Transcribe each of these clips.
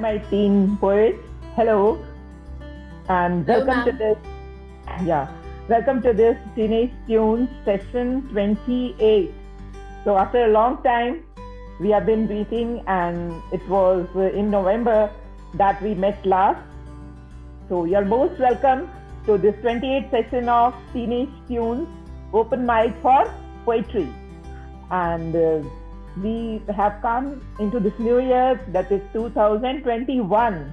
my teen poets. Hello, and welcome to this. Welcome to this Teenage Tunes session 28. So after a long time, we have been meeting, and it was in November that we met last. So you're most welcome to this 28th session of Teenage Tunes Open Mic for Poetry, and we have come into this new year, that is 2021.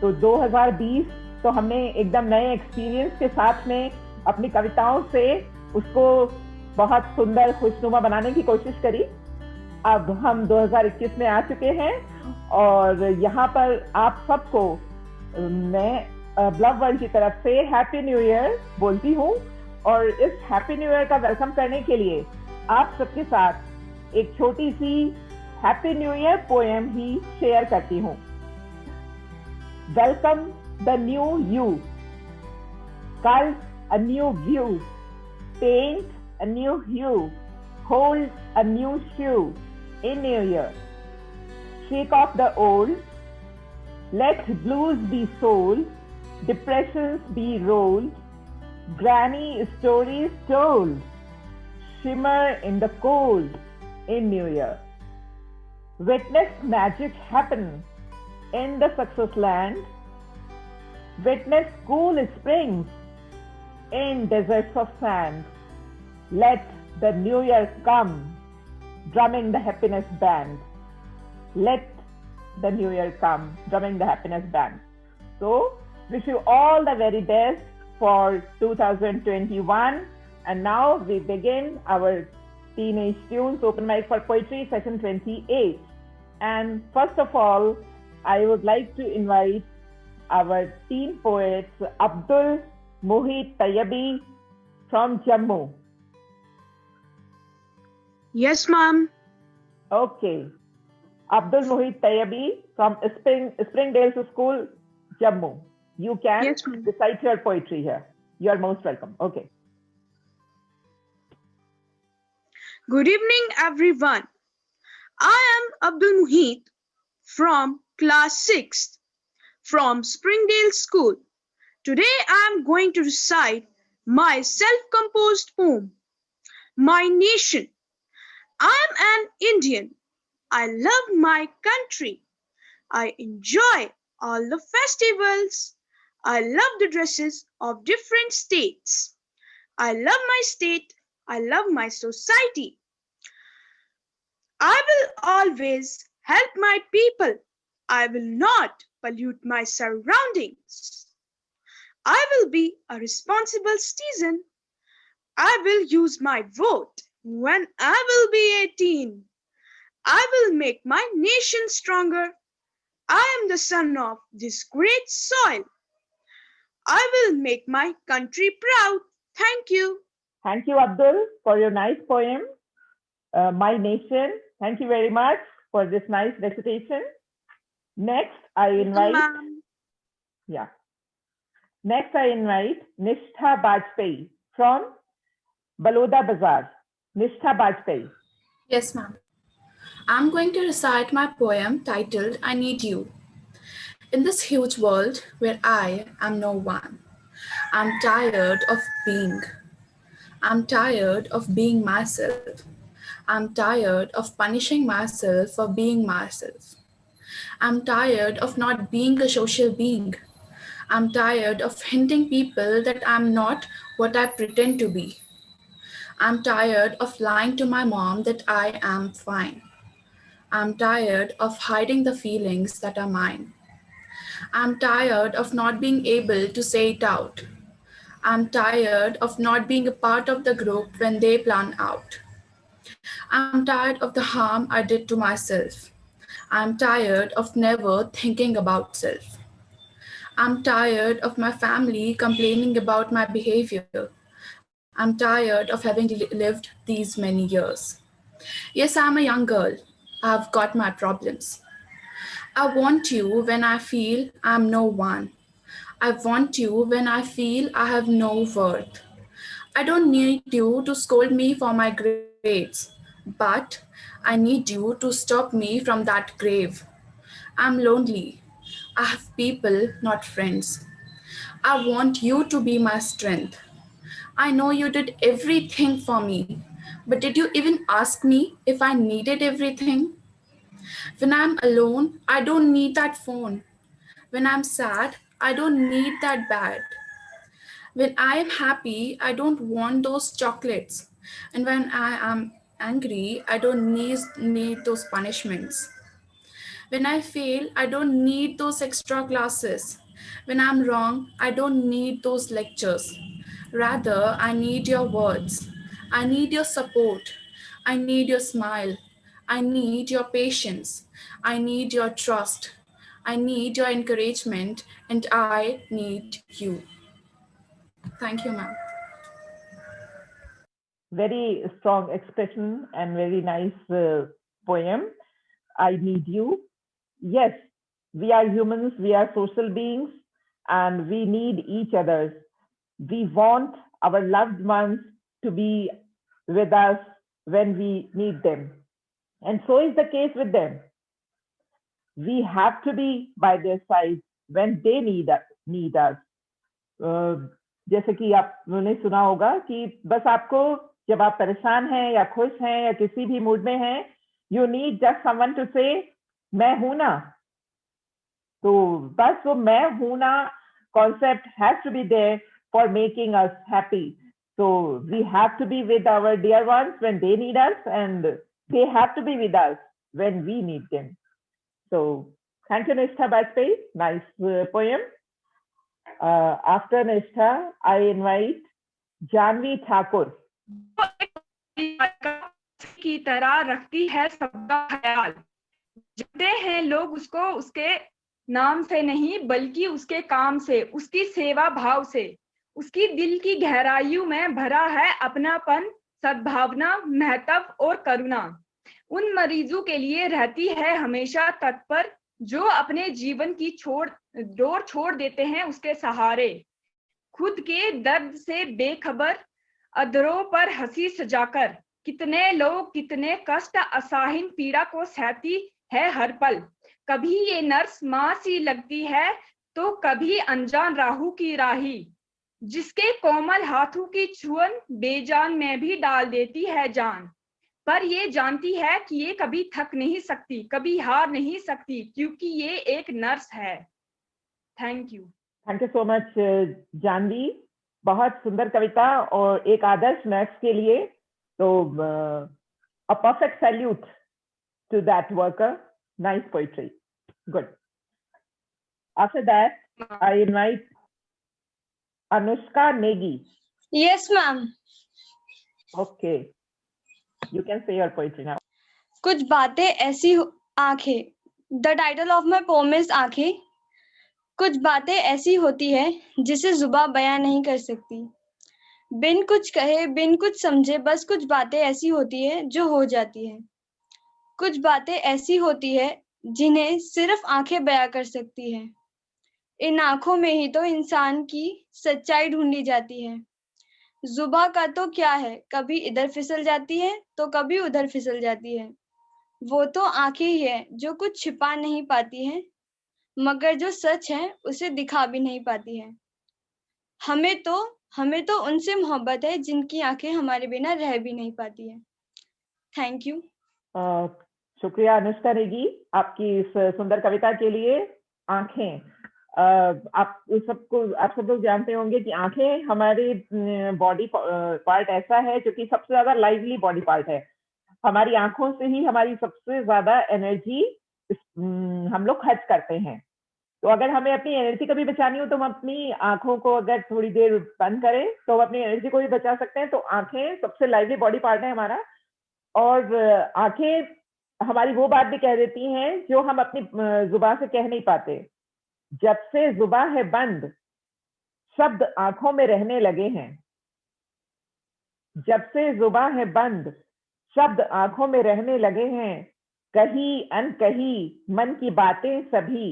तो 2020 तो हमने एकदम नए experience के साथ में अपनी कविताओं से उसको बहुत सुंदर खुशनुमा बनाने की कोशिश करी। अब हम 2021 में आ चुके हैं और यहाँ पर आप सबको मैं ब्लव वर्ल्ड की तरफ से हैप्पी न्यू ईयर बोलती हूँ, और इस हैप्पी न्यू ईयर का वेलकम करने के लिए आप सबके साथ एक छोटी सी हैप्पी न्यू ईयर पोएम ही शेयर करती हूँ। Welcome the new you, cult a new view, paint a new hue, hold a new shoe in new year, shake off the old, let blues be sold, depressions be rolled, granny stories told, shimmer in the cold in New Year. Witness magic happen in the success land. Witness cool springs in deserts of sand. Let the New Year come, drumming the happiness band. Let the New Year come, drumming the happiness band. So, wish you all the very best for 2021. And now we begin our Teenage Tunes Open Mic for Poetry session 28. And first of all, I would like to invite our teen poets, Abdul Muhit Tayyabi from Jammu. Yes, ma'am. Okay. Abdul Muhit Tayyabi from Springdale School, Jammu. You can recite your poetry here. You are most welcome. Okay. Good evening, everyone. I am Abdul Muhit from class 6th from Springdale School. Today I am going to recite my self-composed poem, My Nation. I am an Indian. I love my country. I enjoy all the festivals. I love the dresses of different states. I love my state. I love my society. I will always help my people. I will not pollute my surroundings. I will be a responsible citizen. I will use my vote when I will be 18. I will make my nation stronger. I am the son of this great soil. I will make my country proud. Thank you. Thank you, Abdul, for your nice poem, My Nation. Thank you very much for this nice recitation. Next, I invite Nishtha Bajpai from Baloda Bazaar. Nishtha Bajpai. Yes, ma'am. I'm going to recite my poem titled I Need You. In this huge world where I am no one, I'm tired of being. I'm tired of being myself. I'm tired of punishing myself for being myself. I'm tired of not being a social being. I'm tired of hinting people that I'm not what I pretend to be. I'm tired of lying to my mom that I am fine. I'm tired of hiding the feelings that are mine. I'm tired of not being able to say it out. I'm tired of not being a part of the group when they plan out. I'm tired of the harm I did to myself. I'm tired of never thinking about self. I'm tired of my family complaining about my behavior. I'm tired of having lived these many years. Yes, I'm a young girl. I've got my problems. I want you when I feel I'm no one. I want you when I feel I have no worth. I don't need you to scold me for my grades, but I need you to stop me from that grave. I'm lonely. I have people, not friends. I want you to be my strength. I know you did everything for me, but did you even ask me if I needed everything? When I'm alone, I don't need that phone. When I'm sad, I don't need that bag. When I am happy, I don't want those chocolates. And when I am angry, I don't need those punishments. When I fail, I don't need those extra classes. When I'm wrong, I don't need those lectures. Rather, I need your words. I need your support. I need your smile. I need your patience. I need your trust. I need your encouragement. And I need you. Thank you, ma'am. Very strong expression and very nice poem. I need you. Yes, we are humans, we are social beings, and we need each other. We want our loved ones to be with us when we need them. And so is the case with them. We have to be by their side when they need us. जैसे कि आपने सुना होगा कि बस आपको जब आप परेशान हैं या खुश हैं या किसी भी मूड में हैं, you need just someone to say मैं हूं ना. तो बस वो मैं हूं ना concept has to be there for making us happy. So we have to be with our dear ones when they need us, and they have to be with us when we need them. So thank you, Nishtha Bajpayee. Nice poem. After Nishtha, I invite Janvi Thakur. की तरह रखती है सबका ख्याल. जानते हैं लोग उसको उसके नाम से नहीं बल्कि उसके काम से, उसकी सेवा भाव से. उसकी दिल की गहराइयों में भरा है अपनापन, सद्भावना, महत्व और करुणा. उन मरीजों के लिए रहती है हमेशा तत्पर जो अपने जीवन की डोर छोड़ देते हैं उसके सहारे. खुद के दर्द से बेखबर अधरों पर हंसी सजाकर कितने लोग कितने कष्ट असहाय पीड़ा को सहती है हर पल. कभी ये नर्स माँ सी लगती है तो कभी अनजान राहू की राही, जिसके कोमल हाथों की छुअन बेजान में भी डाल देती है जान. पर ये जानती है कि ये कभी थक नहीं सकती, कभी हार नहीं सकती, क्योंकि ये एक नर्स है. Thank you. Thank you so much Janvi. बहुत सुंदर कविता और एक आदर्श नर्स के लिए. तो a perfect salute to that worker. Nice poetry. Good. After that, I invite Anushka Negi. Yes, ma'am. Okay. You can say your poetry now. कुछ बातें ऐसी आंखें. The title of my poem is आंखें. कुछ बातें ऐसी होती है जिसे जुबां बयां नहीं कर सकती. बिन कुछ कहे बिन कुछ समझे बस कुछ बातें ऐसी होती है जो हो जाती है. कुछ बातें ऐसी होती है जिन्हें सिर्फ आंखें बयां कर सकती है. इन आंखों में ही तो इंसान की सच्चाई ढूंढी जाती है. जुबां का तो क्या है, कभी इधर फिसल जाती है तो कभी उधर फिसल जाती है. वो तो आंखें ही है जो कुछ छिपा नहीं पाती है, मगर जो सच है उसे दिखा भी नहीं पाती है. हमें तो उनसे मोहब्बत है जिनकी आंखें हमारे बिना रह भी नहीं पाती है. Thank you. शुक्रिया अनुष्का नेगी आपकी इस सुंदर कविता के लिए. आंखें, आप सब लोग जानते होंगे कि आंखें हमारे बॉडी पार्ट ऐसा है जो कि सबसे ज्यादा लाइवली बॉडी पार्ट है. हमारी आंखों से ही हमारी सबसे ज्यादा एनर्जी हम लोग खर्च करते हैं. तो अगर हमें अपनी एनर्जी कभी बचानी हो तो हम अपनी आंखों को अगर थोड़ी देर बंद करें तो हम अपनी एनर्जी को भी बचा सकते हैं. तो आंखें सबसे लाइवली बॉडी पार्ट है हमारा. और आंखें हमारी वो बात भी कह देती हैं जो हम अपनी जुबान से कह नहीं पाते. जब से जुबान है बंद शब्द आंखों में रहने लगे हैं. जब से जुबान है बंद शब्द आंखों में रहने लगे हैं. कही अनकही मन की बातें सभी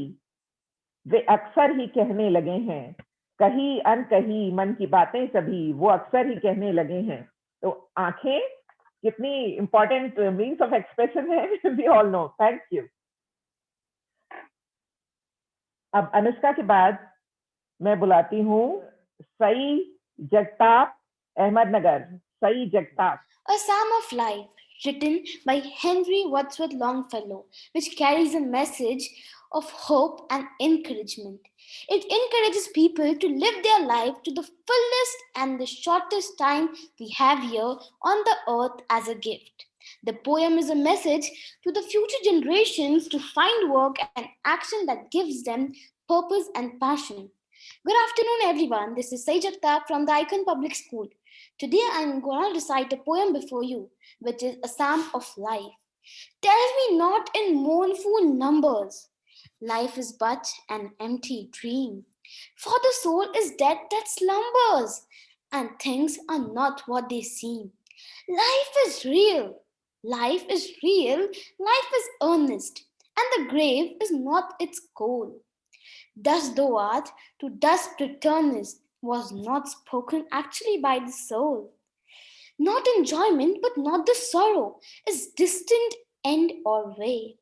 वे अक्सर ही कहने लगे हैं. कही अनकही मन की बातें सभी वो अक्सर ही कहने लगे हैं. तो आंखें कितनी इंपॉर्टेंट मीन्स ऑफ एक्सप्रेशन है, we all know. Thank you. अब अनुष्का के बाद मैं बुलाती हूँ सई जगताप, अहमदनगर। सई Jagtap. A Psalm of Life, written by Henry Wadsworth Longfellow, which carries a message of hope and encouragement. It encourages people to live their life to the fullest and the shortest time we have here on the earth as a gift. The poem is a message to the future generations to find work and action that gives them purpose and passion. Good afternoon, everyone. This is Sai Jagtap from the Icon Public School. Today I am going to recite a poem before you, which is a psalm of life. Tell me not in mournful numbers, life is but an empty dream. For the soul is dead that slumbers, and things are not what they seem. Life is real, life is real, life is earnest, and the grave is not its goal. Dust thou art, to dust returnest, was not spoken actually by the soul. Not enjoyment, but not the sorrow, is distant end or way,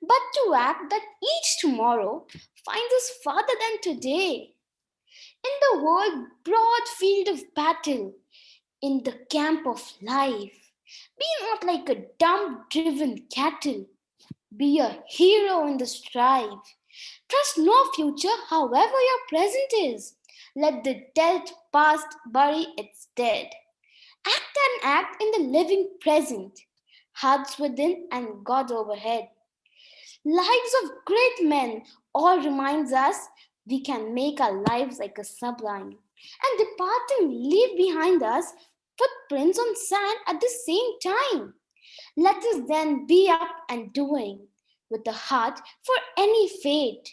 but to act that each tomorrow finds us farther than today. In the world broad field of battle, in the camp of life, be not like a dumb driven cattle, be a hero in the strife. Trust no future, however your present is. Let the dead past bury its dead. Act and act in the living present. Hearts within and God overhead. Lives of great men all reminds us we can make our lives like a sublime. And departing, leave behind us footprints on sand at the same time. Let us then be up and doing with a heart for any fate.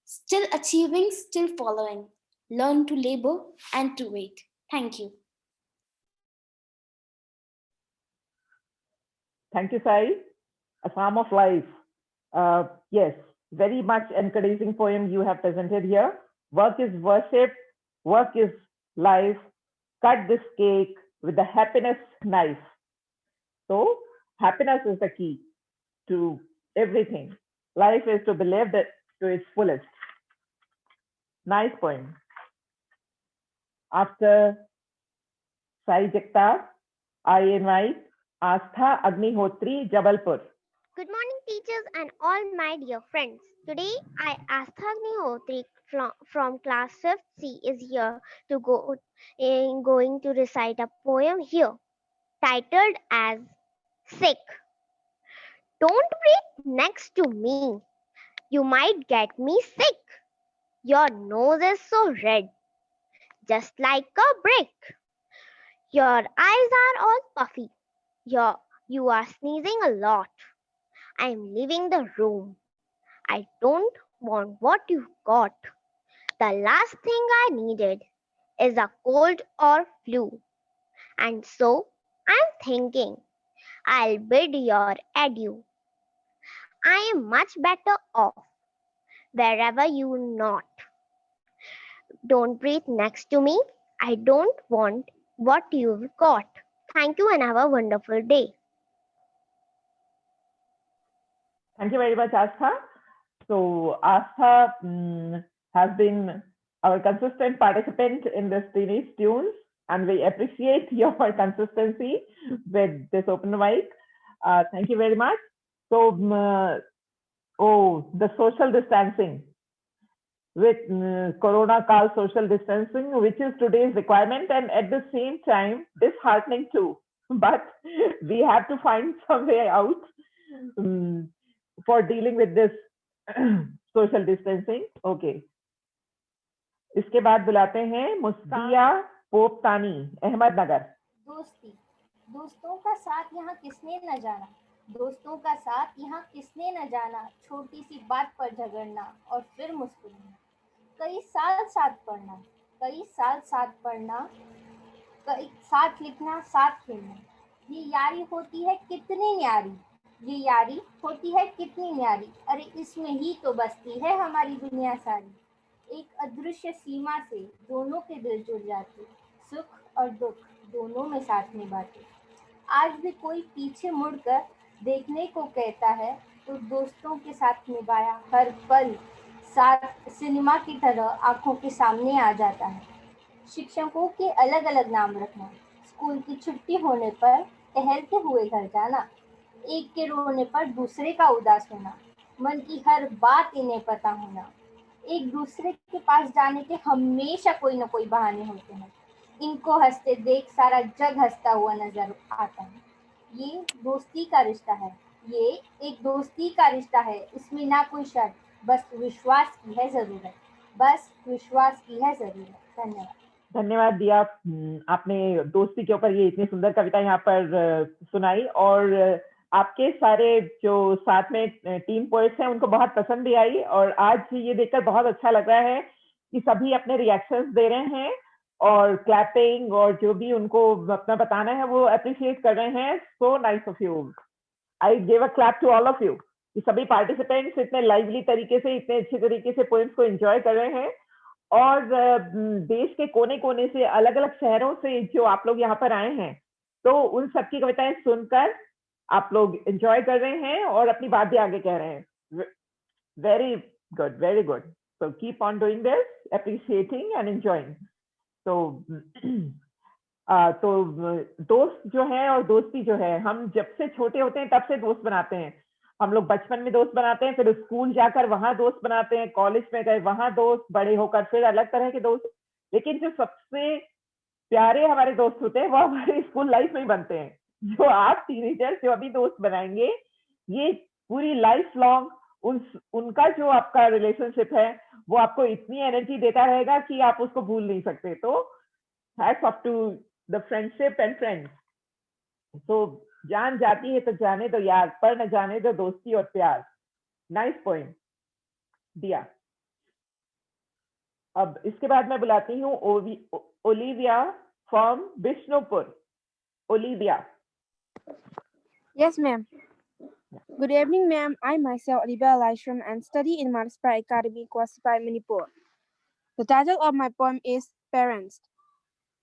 Still achieving, still following. Learn to labor and to wait. Thank you. Thank you, Sai. A Psalm of Life. Yes, very much encouraging poem you have presented here. Work is worship, work is life. Cut this cake with the happiness knife. So, happiness is the key to everything. Life is to be lived to its fullest. Nice poem. After Sai Jagtap, I invite Astha Agnihotri, Jabalpur. Good morning, teachers and all my dear friends. Today, I, Astha Agnihotri from class 5th C, is here to going to recite a poem here titled as Sick. Don't breathe next to me. You might get me sick. Your nose is so red, just like a brick. Your eyes are all puffy. You are sneezing a lot. I'm leaving the room. I don't want what you've got. The last thing I needed is a cold or flu. And so I'm thinking I'll bid your adieu. I am much better off wherever you're not. Don't breathe next to me. I don't want what you've got. Thank you and have a wonderful day. Thank you very much, Astha. So, Astha has been our consistent participant in this Teenage Tunes, and we appreciate your consistency with this open mic. Thank you very much. So, the social distancing with Corona Kal social distancing, which is today's requirement, and at the same time disheartening too. But we have to find some way out for dealing with this social distancing. Okay. इसके बाद बुलाते हैं मुस्काया पोपतानी, अहमदनगर। दोस्तों का साथ यहाँ किसने न जाना, दोस्तों का साथ यहाँ किसने न जाना, छोटी सी बात पर झगड़ना और फिर मुस्कुराना, कई साल साथ पढ़ना, कई साल साथ पढ़ना, कई साथ लिखना, साथ खेलना, ये यारी होती है कितनी न्यारी, ये यारी होती है कितनी न्यारी, अरे इसमें ही तो बसती है हमारी दुनिया सारी। एक अदृश्य सीमा से दोनों के दिल जुड़ जाते, सुख और दुख दोनों में साथ निभाते। आज भी कोई पीछे मुड़कर देखने को कहता है तो दोस्तों के साथ निभाया हर पल साथ सिनेमा की तरह आंखों के सामने आ जाता है। शिक्षकों के अलग अलग नाम रखना, स्कूल की छुट्टी होने पर टहलते हुए घर जाना, एक के रोने पर दूसरे का उदास होना, मन की हर बात इन्हें पता होना, एक दूसरे के पास जाने के हमेशा कोई न कोई बहाने होते हैं। इनको हंसते देख सारा जग हंसता हुआ नजर आता है। ये दोस्ती का रिश्ता है, ये एक दोस्ती का रिश्ता है, इसमें ना कोई शर्त, बस विश्वास की है जरूरत, बस विश्वास की है जरूरत। धन्यवाद। धन्यवाद दिया। आपने दोस्ती के ऊपर ये इतनी सुंदर कविता यहाँ पर सुनाई और आपके सारे जो साथ में टीम पोएट्स हैं उनको बहुत पसंद भी आई और आज ये देखकर बहुत अच्छा लग रहा है कि सभी अपने रिएक्शंस दे रहे हैं और क्लैपिंग और जो भी उनको अपना बताना है वो अप्रिशिएट कर रहे हैं। So nice of you. I give a clap to all of you कि सभी पार्टिसिपेंट्स इतने लाइवली तरीके से इतने अच्छे तरीके से पोएम्स को एंजॉय कर रहे हैं और देश के कोने कोने से अलग अलग शहरों से जो आप लोग यहाँ पर आए हैं तो उन सबकी कविताएं सुनकर आप लोग एंजॉय कर रहे हैं और अपनी बात भी आगे कह रहे हैं। Very good, very good. So keep on doing this, appreciating and enjoying. तो दोस्त जो है और दोस्ती जो है, हम जब से छोटे होते हैं तब से दोस्त बनाते हैं। हम लोग बचपन में दोस्त बनाते हैं, फिर स्कूल जाकर वहां दोस्त बनाते हैं, कॉलेज में गए वहां दोस्त, बड़े होकर फिर अलग तरह के दोस्त। लेकिन जो सबसे प्यारे हमारे दोस्त होते हैं वो हमारे स्कूल लाइफ में ही बनते हैं। जो आप टीनेजर्स जो अभी दोस्त बनाएंगे, ये पूरी लाइफ लॉन्ग उनका जो आपका रिलेशनशिप है वो आपको इतनी एनर्जी देता रहेगा कि आप उसको भूल नहीं सकते। तो hats off to the friendship and friends. तो जान जाती है तो जाने दो यार, पर न जाने दो दोस्ती और प्यार। नाइस पोएम दिया। अब इसके बाद मैं बुलाती हूँ Olivia from Bishnupur. Olivia. Yes, ma'am. Good evening, ma'am. I myself, Olivia Lystrom, and study in Mars Pride Academy, Kwasipai, Manipur. The title of my poem is Parents.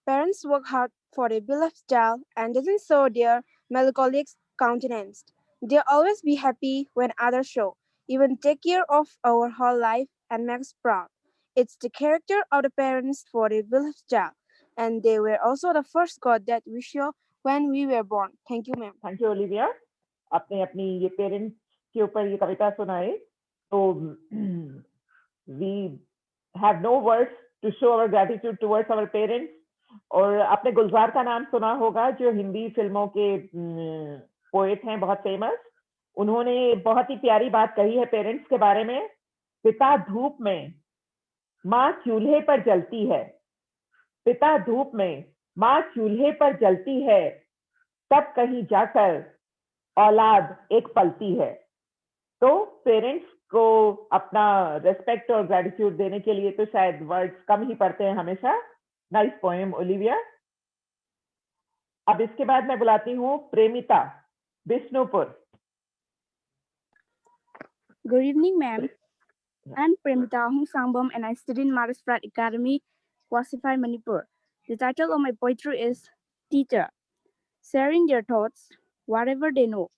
Parents work hard for their beloved child and doesn't show their melancholic countenance. They always be happy when others show, even take care of our whole life and make us proud. It's the character of the parents for their beloved child, and they were also the first God that we saw when we were born. Thank you, ma'am. Thank you Olivia. आपने अपनी ये parents के ऊपर ये कविता सुनाई। तो we have no words to show our gratitude towards our parents. और आपने गुलजार का नाम सुना होगा, जो हिंदी फिल्मों के पोएट हैं, बहुत फेमस। उन्होंने बहुत ही प्यारी बात कही है पेरेंट्स के बारे में। पिता धूप में, माँ चूल्हे पर जलती है। पिता धूप में, माँ चूल्हे पर जलती है, तब कहीं जाकर औलाद एक पलती है। तो पेरेंट्स को अपना रेस्पेक्ट और ग्रेटिट्यूड देने के लिए तो शायद वर्ड्स कम ही पड़ते हैं हमेशा। Nice poem Olivia. अब इसके बाद मैं बुलाती हूँ प्रेमिता, Bishnupur. Good evening, ma'am. I'm Premita Hong Sangbom and I study in Mars Pride Academy, Kwasipai, Manipur. The title of my poetry is Teacher. Sharing their thoughts, whatever they know,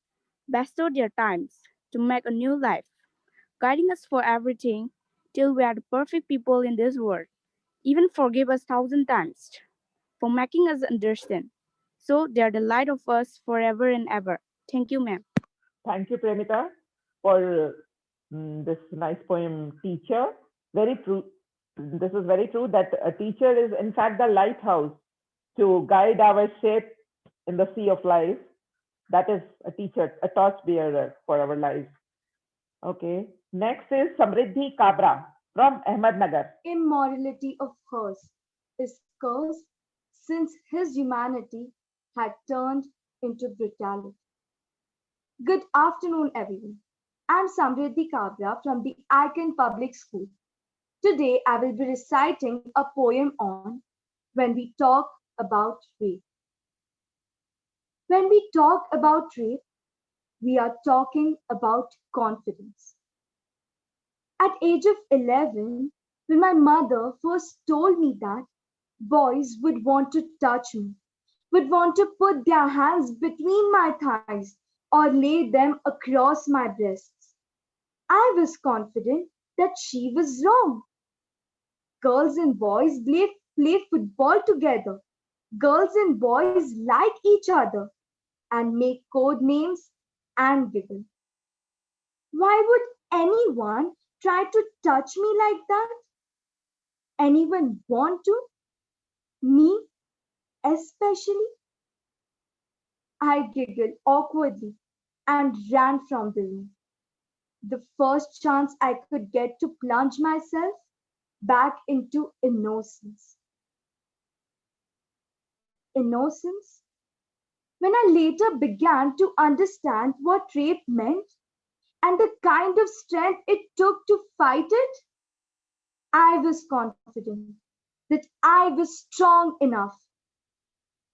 bestow their times to make a new life, guiding us for everything till we are the perfect people in this world. Even forgive us 1,000 times for making us understand. So they are the light of us forever and ever. Thank you, ma'am. Thank you, Premita, for this nice poem, Teacher. Very true. This is very true that a teacher is in fact the lighthouse to guide our ship in the sea of life. That is a teacher, a torch bearer for our lives. Okay. Next is Samriddhi Kabra from Ahmednagar. Immorality of hers is cursed since his humanity had turned into brutality. Good afternoon, everyone. I'm Samriddhi Kabra from the Icon Public School. Today, I will be reciting a poem on When We Talk About Rape. When we talk about rape, we are talking about confidence. At age of 11, when my mother first told me that boys would want to touch me, would want to put their hands between my thighs or lay them across my breasts, I was confident that she was wrong. Girls and boys play football together. Girls and boys like each other and make code names and giggle. Why would anyone try to touch me like that? Anyone want to? Me especially? I giggled awkwardly and ran from the room. The first chance I could get to plunge myself back into innocence. Innocence? When I later began to understand what rape meant and the kind of strength it took to fight it, I was confident that I was strong enough,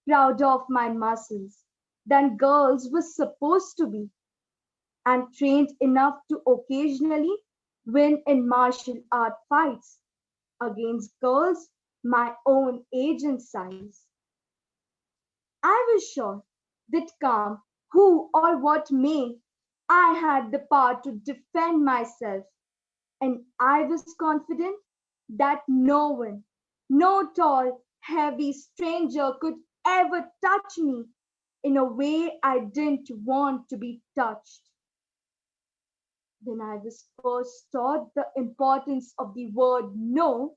proud of my muscles, than girls were supposed to be, and trained enough to occasionally win in martial art fights against girls my own age and size. I was sure that come who or what may, I had the power to defend myself, and I was confident that no one, no tall, heavy stranger could ever touch me in a way I didn't want to be touched. When I was first taught the importance of the word no,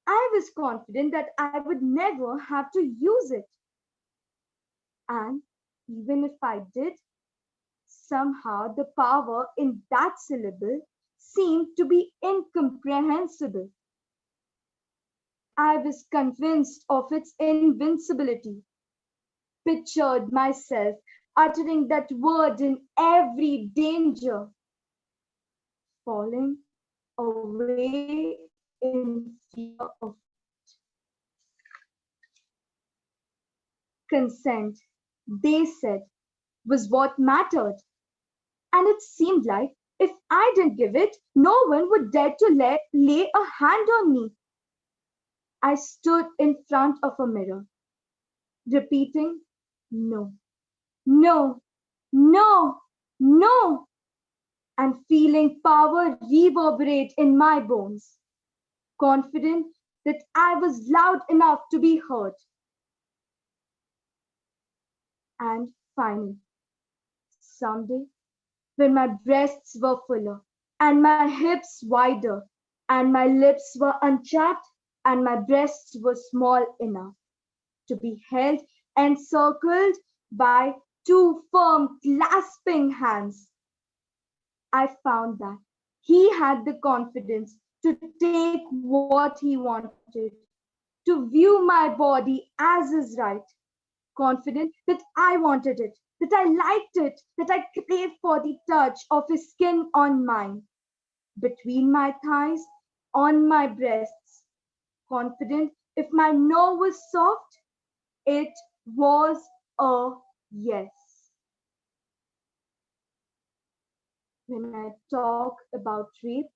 I was confident that I would never have to use it. And even if I did, somehow the power in that syllable seemed to be incomprehensible. I was convinced of its invincibility, pictured myself uttering that word in every danger, falling away in fear of consent, they said, was what mattered. And it seemed like if I didn't give it, no one would dare to lay a hand on me. I stood in front of a mirror, repeating, no, no, no, no, and feeling power reverberate in my bones, confident that I was loud enough to be heard. And finally, someday, when my breasts were fuller, and my hips wider, and my lips were unchapped, and my breasts were small enough to be held encircled by two firm clasping hands, I found that he had the confidence to take what he wanted, to view my body as his right, confident that I wanted it, that I liked it, that I craved for the touch of his skin on mine, between my thighs, on my breasts, confident if my no was soft, it was a yes. When I talk about rape,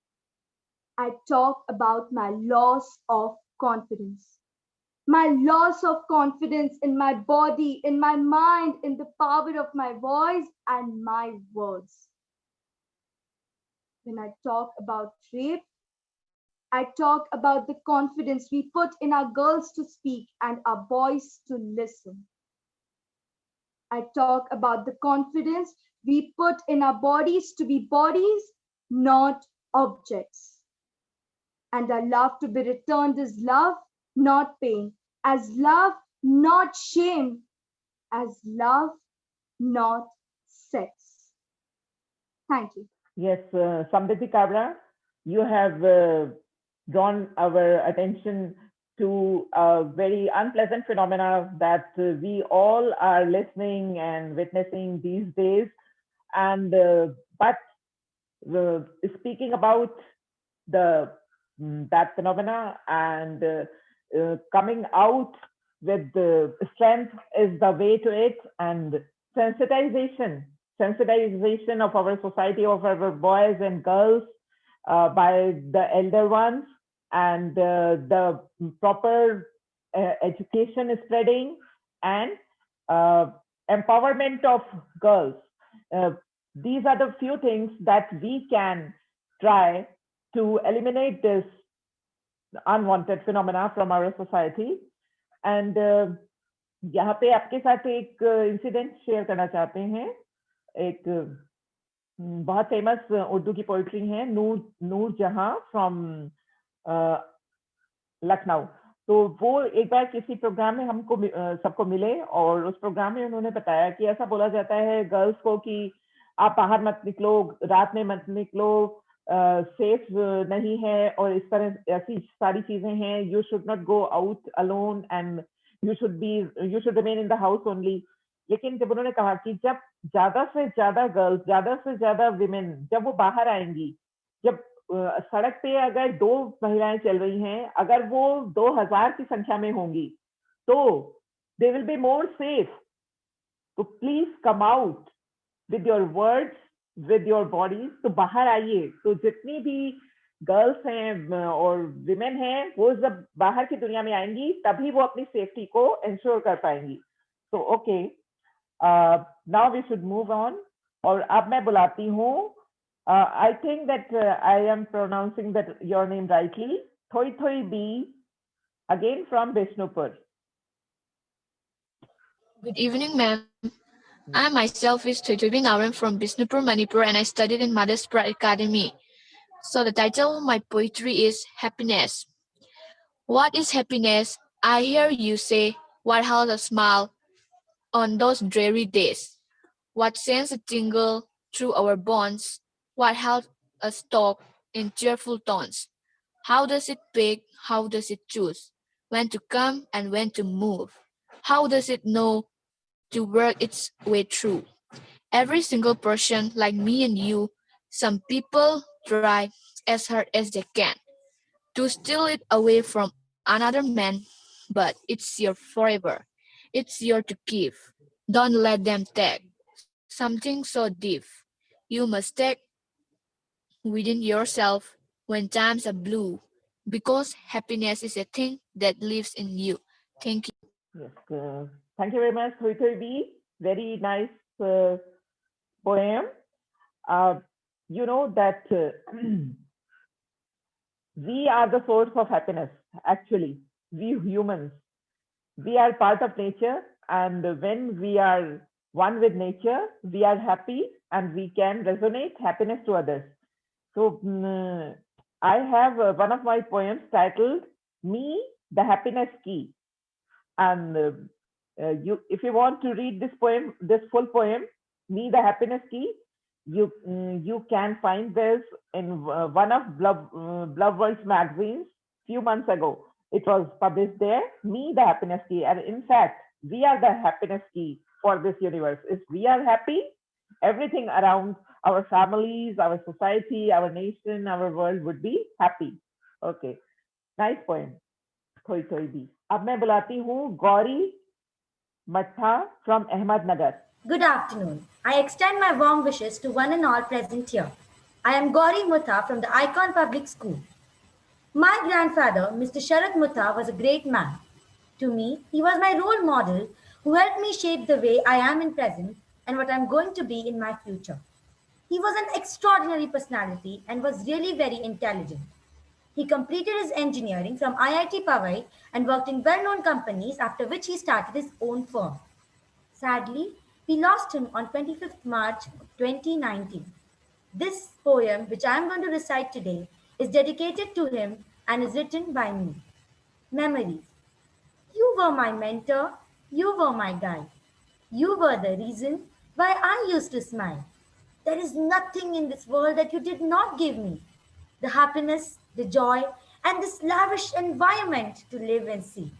I talk about my loss of confidence. My loss of confidence in my body, in my mind, in the power of my voice and my words. When I talk about rape, I talk about the confidence we put in our girls to speak and our boys to listen. I talk about the confidence we put in our bodies to be bodies, not objects. And our love to be returned as love, not pain, as love, not shame, as love, not sex. Thank you. Yes, Samriti Kabra, you have drawn our attention to a very unpleasant phenomena that we all are listening and witnessing these days. And but speaking about that phenomena and coming out with the strength is the way to it, and sensitization of our society, of our boys and girls by the elder ones, and the proper education is spreading, and empowerment of girls. These are the few things that we can try to eliminate this unwanted phenomena from our society. And यहाँ पे आपके साथ एक incident share करना चाहते हैं. एक बहुत फेमस उर्दू की पोइट्री है नूर जहां फ्रॉम लखनऊ. तो वो एक बार किसी प्रोग्राम में हमको सबको मिले और उस प्रोग्राम में उन्होंने बताया कि ऐसा बोला जाता है गर्ल्स को कि आप बाहर मत निकलो, रात में मत निकलो, सेफ नहीं है और इस तरह ऐसी सारी चीजें हैं. You should not go out alone and you should remain in the house only. लेकिन जब उन्होंने कहा कि जब ज्यादा से ज्यादा गर्ल्स, ज्यादा से ज्यादा विमेन जब वो बाहर आएंगी, जब सड़क पे अगर 2 महिलाएं चल रही हैं, अगर वो 2000 की संख्या में होंगी तो they will be more safe. तो please come out with your words, with your bodies. तो बाहर आइए. तो जितनी भी गर्ल्स हैं और विमेन हैं, वो जब बाहर की दुनिया में आएंगी तभी वो अपनी सेफ्टी को इंश्योर कर पाएंगी. तो okay, now we should move on. और अब मैं बुलाती हूँ, I think that I am pronouncing that your name rightly, Thoi Thoi B, again from Bishnupur. Good evening, ma'am. I myself is Thoi Thoi B Naram from Bishnupur, Manipur, and I studied in Mother's Pride Academy. So the title of my poetry is Happiness. What is happiness? I hear you say, what has a smile on those dreary days? What sends a tingle through our bones? What helps us talk in cheerful tones? How does it pick? How does it choose? When to come and when to move? How does it know to work its way through? Every single person like me and you, some people try as hard as they can to steal it away from another man, but it's your forever. It's your to give. Don't let them take something so deep. You must take within yourself when times are blue, because happiness is a thing that lives in you. Thank you. Yes, thank you very much, Thoi Thoi B. Very nice poem. You know that we are the source of happiness. Actually, we humans, we are part of nature, and when we are one with nature, we are happy and we can resonate happiness to others. So I have one of my poems titled "Me, the Happiness Key," and if you want to read this poem, this full poem, "Me, the Happiness Key," you can find this in one of Love World's magazines few months ago. It was published there. "Me, the Happiness Key," and in fact, we are the happiness key for this universe. If we are happy, everything around our families, our society, our nation, our world would be happy. Okay, nice poem, Thoi Thoi B. अब मैं बुलाती हूँ गौरी मट्ठा from Ahmednagar. Good afternoon. I extend my warm wishes to one and all present here. I am Gauri Mutha from the Icon Public School. My grandfather, Mr. Sharad Mutha, was a great man. To me, he was my role model who helped me shape the way I am in present and what I'm going to be in my future. He was an extraordinary personality and was really very intelligent. He completed his engineering from IIT Powai and worked in well-known companies, after which he started his own firm. Sadly, we lost him on 25th March 2019. This poem, which I am going to recite today, is dedicated to him and is written by me. Memories. You were my mentor, you were my guide. You were the reason why I used to smile. There is nothing in this world that you did not give me. The happiness, the joy, and this lavish environment to live and see.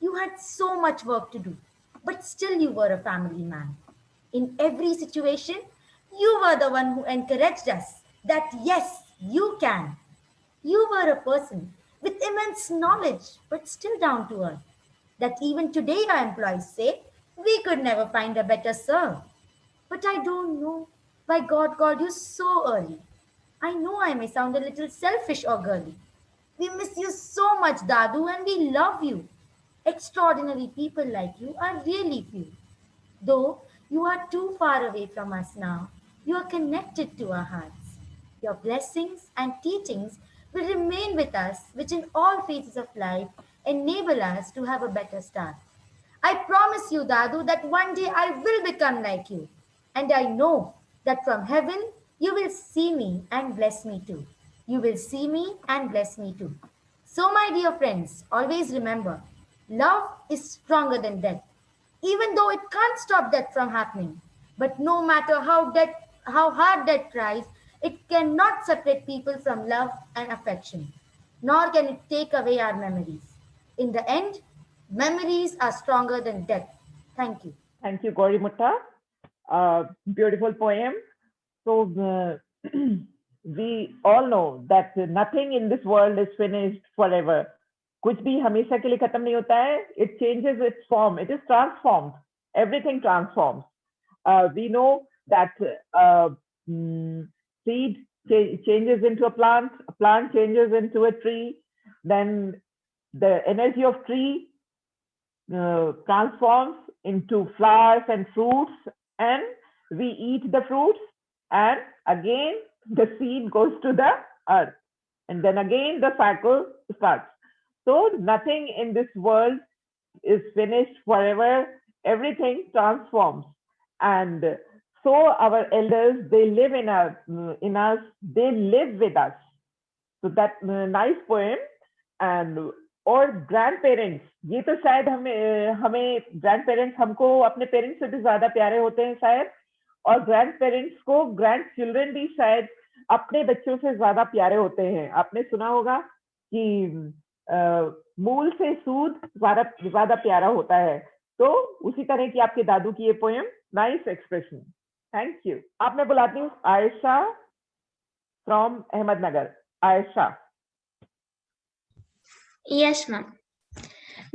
You had so much work to do, but still you were a family man. In every situation, you were the one who encouraged us that yes, you can. You were a person with immense knowledge, but still down to earth. That even today our employees say, we could never find a better sir. But I don't know why God called you so early. I know I may sound a little selfish or girly. We miss you so much, Dadu, and we love you. Extraordinary people like you are really few. Though you are too far away from us now, you are connected to our hearts. Your blessings and teachings will remain with us, which in all phases of life enable us to have a better start. I promise you, Dadu, that one day I will become like you. And I know that from heaven you will see me and bless me too. You will see me and bless me too. So, my dear friends, always remember love is stronger than death, even though it can't stop death from happening. But no matter how hard death tries, it cannot separate people from love and affection, nor can it take away our memories. In the end, memories are stronger than death. Thank you. Thank you, Gauri Mutta. Beautiful poem. So, we all know that nothing in this world is finished forever. कुछ भी हमेशा के लिए खत्म नहीं होता है. It changes its form. It is transformed. Everything transforms. We know that seed changes into a plant changes into a tree, then the energy of tree transforms into flowers and fruits, and we eat the fruits, and again the seed goes to the earth, and then again the cycle starts. So nothing in this world is finished forever. Everything transforms, and so our elders, they live in us, they live with us. So that nice poem. And और grand parents, ये तो शायद हमें grand parents हमको अपने parents से भी ज्यादा प्यारे होते हैं शायद, और ग्रैंड पेरेंट्स को ग्रैंड चिल्ड्रन भी शायद अपने बच्चों से ज्यादा प्यारे होते हैं. आपने सुना होगा कि मूल से सूद ज्यादा प्यारा होता है. तो उसी तरह की आपके दादू की ये poem, nice expression. Thank you. आप मैं बुलाती हूँ Ayesha from Ahmednagar. Ayesha. Yes, ma'am.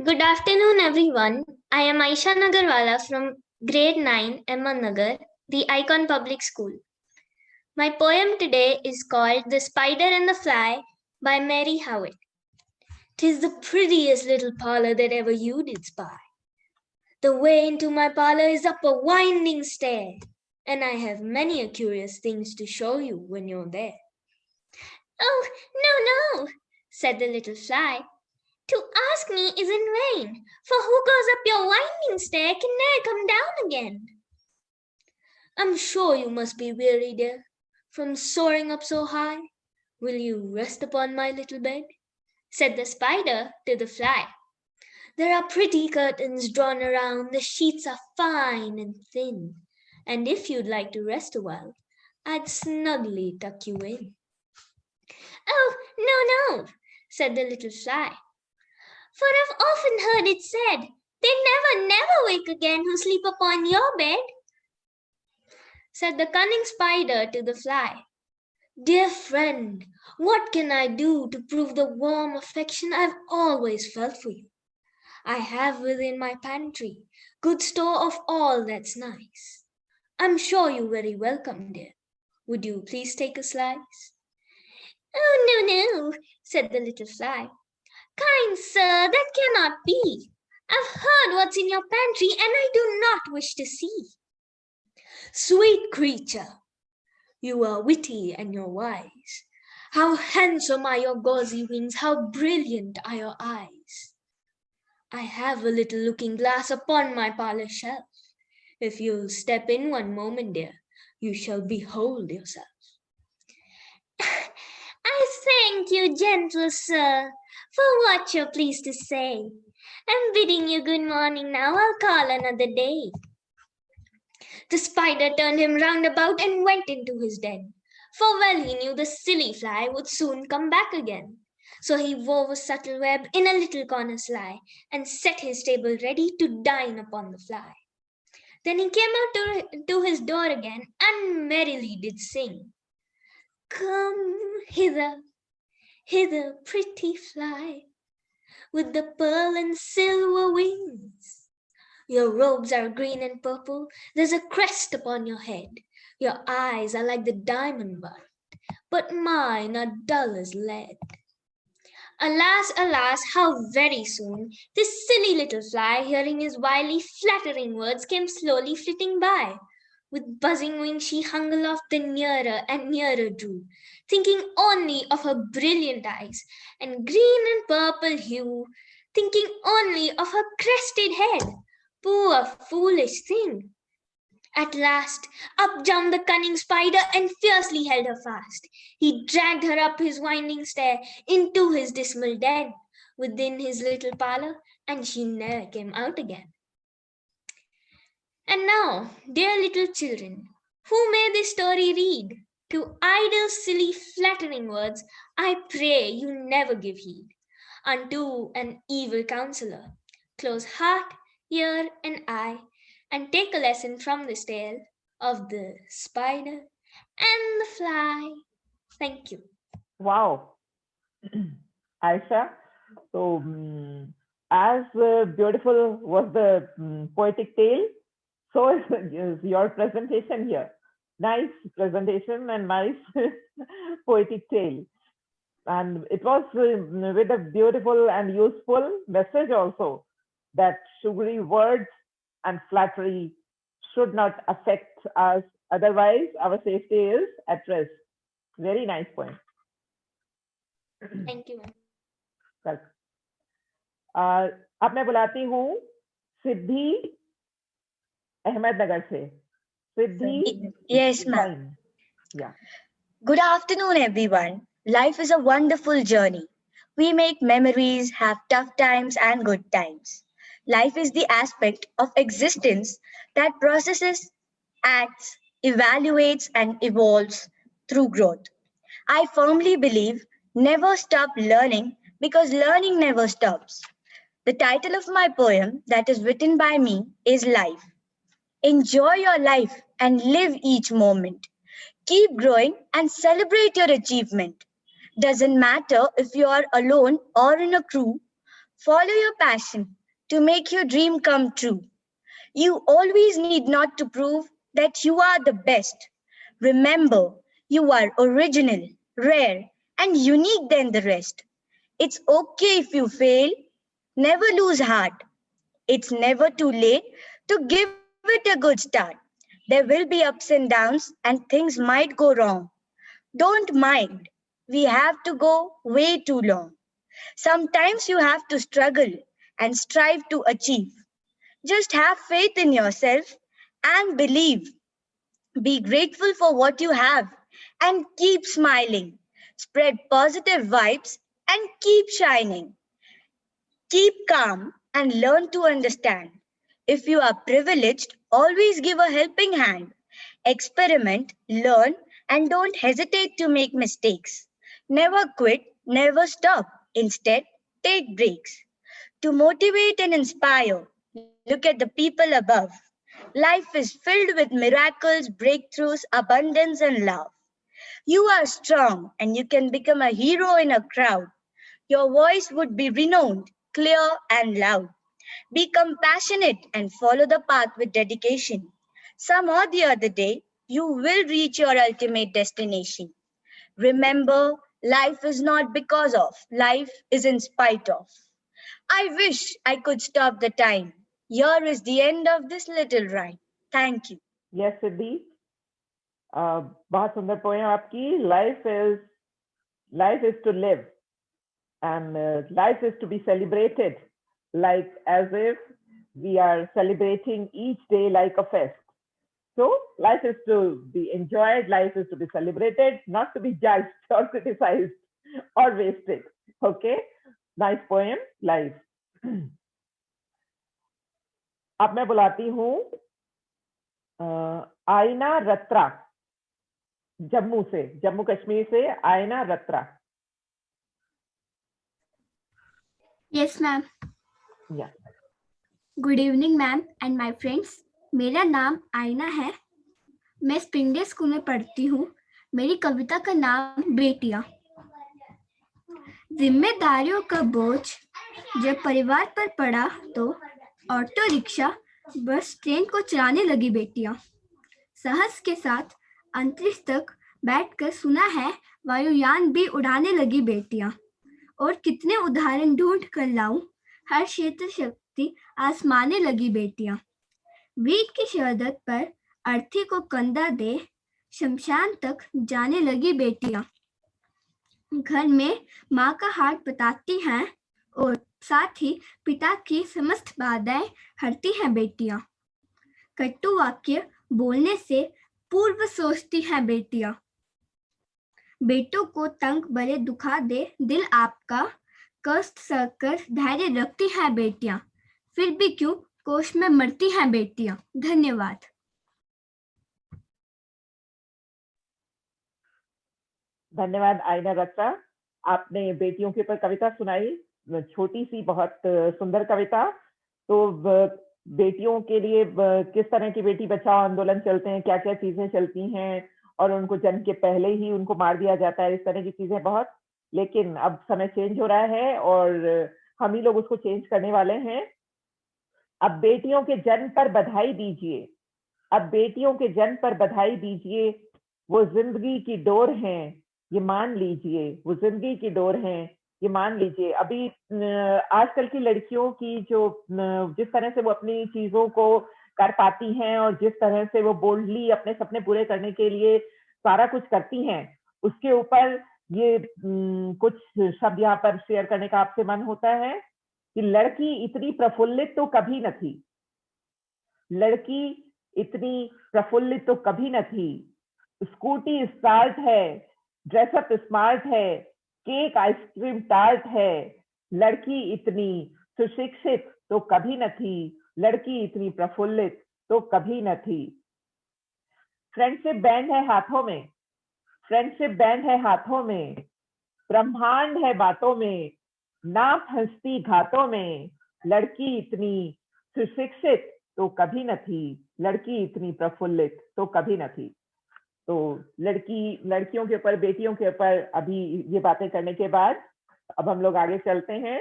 Good afternoon, everyone. I am Aisha Nagarwala from grade 9, Ahmednagar, the Icon Public School. My poem today is called The Spider and the Fly by Mary Howitt. 'Tis the prettiest little parlor that ever you did spy. The way into my parlor is up a winding stair, and I have many a curious things to show you when you're there. Oh, no, said the little fly. To ask me is in vain, for who goes up your winding stair can ne'er come down again. I'm sure you must be weary, dear, from soaring up so high. Will you rest upon my little bed? Said the spider to the fly. There are pretty curtains drawn around, the sheets are fine and thin, and if you'd like to rest a while, I'd snugly tuck you in. Oh, no, said the little fly. For I've often heard it said, they never wake again who sleep upon your bed. Said the cunning spider to the fly. Dear friend, what can I do to prove the warm affection I've always felt for you? I have within my pantry good store of all that's nice. I'm sure you're very welcome, dear. Would you please take a slice? Oh, no, said the little fly. Kind sir, that cannot be. I've heard what's in your pantry, and I do not wish to see. Sweet creature, you are witty and you're wise. How handsome are your gauzy wings, how brilliant are your eyes. I have a little looking glass upon my parlor shelf. If you'll step in one moment, dear, you shall behold yourself. I thank you, gentle sir, for what you're pleased to say. I'm bidding you good morning now, I'll call another day. The spider turned him round about and went into his den, for well he knew the silly fly would soon come back again. So he wove a subtle web in a little corner sly, and set his table ready to dine upon the fly. Then he came out to his door again, and merrily did sing. Come hither, hither, pretty fly, with the pearl and silver wings. Your robes are green and purple, there's a crest upon your head. Your eyes are like the diamond bud, but mine are dull as lead. Alas, alas, how very soon this silly little fly, hearing his wily, flattering words, came slowly flitting by. With buzzing wings, she hung aloft, then nearer and nearer drew, thinking only of her brilliant eyes, and green and purple hue, thinking only of her crested head. Poor foolish thing! At last, up jumped the cunning spider and fiercely held her fast. He dragged her up his winding stair into his dismal den, within his little parlor, and she never came out again. And now, dear little children, who may this story read? To idle, silly, flattering words, I pray you never give heed. Unto an evil counselor, close heart, ear, and eye, and take a lesson from this tale of the spider and the fly. Thank you. Wow. Aisha, so as beautiful was the poetic tale, so is your presentation here. Nice presentation and nice poetic tale. And it was with a beautiful and useful message also, that sugary words and flattery should not affect us, otherwise our safety is at risk. Very nice point. Thank you. अब मैं बुलाती हूँ सिद्धि अहमदनगर से. Siddhi. Yes, ma'am. Yeah. Good afternoon, everyone. Life is a wonderful journey. We make memories, have tough times and good times. Life is the aspect of existence that processes, acts, evaluates, and evolves through growth. I firmly believe never stop learning because learning never stops. The title of my poem that is written by me is Life. Enjoy your life and live each moment. Keep growing and celebrate your achievement. Doesn't matter if you are alone or in a crew, follow your passion to make your dream come true. You always need not to prove that you are the best. Remember, you are original, rare, and unique than the rest. It's okay if you fail. Never lose heart. It's never too late to give it a good start. There will be ups and downs and things might go wrong. Don't mind. We have to go way too long. Sometimes you have to struggle and strive to achieve. Just have faith in yourself and believe. Be grateful for what you have and keep smiling. Spread positive vibes and keep shining. Keep calm and learn to understand. If you are privileged, always give a helping hand. Experiment, learn, and don't hesitate to make mistakes. Never quit, never stop. Instead, take breaks. To motivate and inspire, look at the people above. Life is filled with miracles, breakthroughs, abundance, and love. You are strong and you can become a hero in a crowd. Your voice would be renowned, clear, and loud. Be compassionate and follow the path with dedication. Some or the other day, you will reach your ultimate destination. Remember, life is not because of, life is in spite of. I wish I could stop the time. Here is the end of this little rhyme. Thank you. Yes, Siddhi. बहुत सुंदर poem आपकी. Life is to live, and life is to be celebrated, like as if we are celebrating each day like a fest. So life is to be enjoyed, life is to be celebrated, not to be judged or criticized or wasted. Okay, nice poem, life. अब मैं बुलाती हूँ आयना रत्रा, जम्मू कश्मीर से आयना Ratra. Yes, ma'am. Yeah. Good evening, ma'am and my friends. मेरा नाम आयना है. मैं स्प्रिंगडेल स्कूल में पढ़ती हूँ. मेरी कविता का नाम बेटियां. जिम्मेदारियों का बोझ जब परिवार पर पड़ा तो ऑटो रिक्शा, बस, ट्रेन को चलाने लगी बेटियां. साहस के साथ अंतरिक्ष तक बैठकर सुना है वायुयान भी उड़ाने लगी बेटियां. और कितने उदाहरण ढूंढ कर लाऊं, हर क्षेत्र शक्ति आसमाने लगी बेटियां. वीर की शहादत पर अर्थी को कंधा दे शमशान तक जाने लगी बेटियां। घर में माँ का हाथ बताती हैं और साथ ही पिता की समस्त बाधाएं हरती हैं बेटियां। कटु वाक्य बोलने से पूर्व सोचती हैं बेटियां। बेटों को तंग भले दुखा दे दिल आपका, कष्ट सहकर धैर्य रखती हैं बेटियां, फिर भी क्यों कोष में मरती हैं बेटियां। धन्यवाद। धन्यवाद आयना रक्षा, आपने बेटियों के ऊपर कविता सुनाई, छोटी सी बहुत सुंदर कविता। तो बेटियों के लिए किस तरह की बेटी बचाओ आंदोलन चलते हैं, क्या क्या चीजें चलती हैं, और उनको जन्म के पहले ही उनको मार दिया जाता है, इस तरह की चीजें बहुत। लेकिन अब समय चेंज हो रहा है और हम ही लोग उसको चेंज करने वाले हैं। अब बेटियों के जन्म पर बधाई दीजिए, अब बेटियों के जन्म पर बधाई दीजिए, वो जिंदगी की डोर हैं, ये मान लीजिए, वो जिंदगी की डोर हैं, ये मान लीजिए। अभी आजकल की लड़कियों की जो जिस तरह से वो अपनी चीजों को कर पाती हैं और जिस तरह से वो बोल्डली अपने सपने पूरे करने के लिए सारा कुछ करती हैं, उसके ऊपर ये कुछ शब्द यहाँ पर शेयर करने का आपसे मन होता है कि लड़की इतनी प्रफुल्लित तो कभी न थी, लड़की इतनी प्रफुल्लित तो कभी न थी, स्कूटी स्टार्ट है, ड्रेसअप स्मार्ट है, केक आइसक्रीम टार्ट है, लड़की इतनी सुशिक्षित तो कभी न थी, लड़की इतनी प्रफुल्लित तो कभी न थी। फ्रेंडशिप बैंड है हाथों में, फ्रेंडशिप बैंड है हाथों में, ब्रह्मांड है बातों में, नाप हंसती घातों में, लड़की इतनी सुशिक्षित तो कभी न थी, लड़की इतनी प्रफुल्लित तो कभी न थी। तो लड़कियों के ऊपर, बेटियों के ऊपर अभी ये बातें करने के बाद अब हम लोग आगे चलते हैं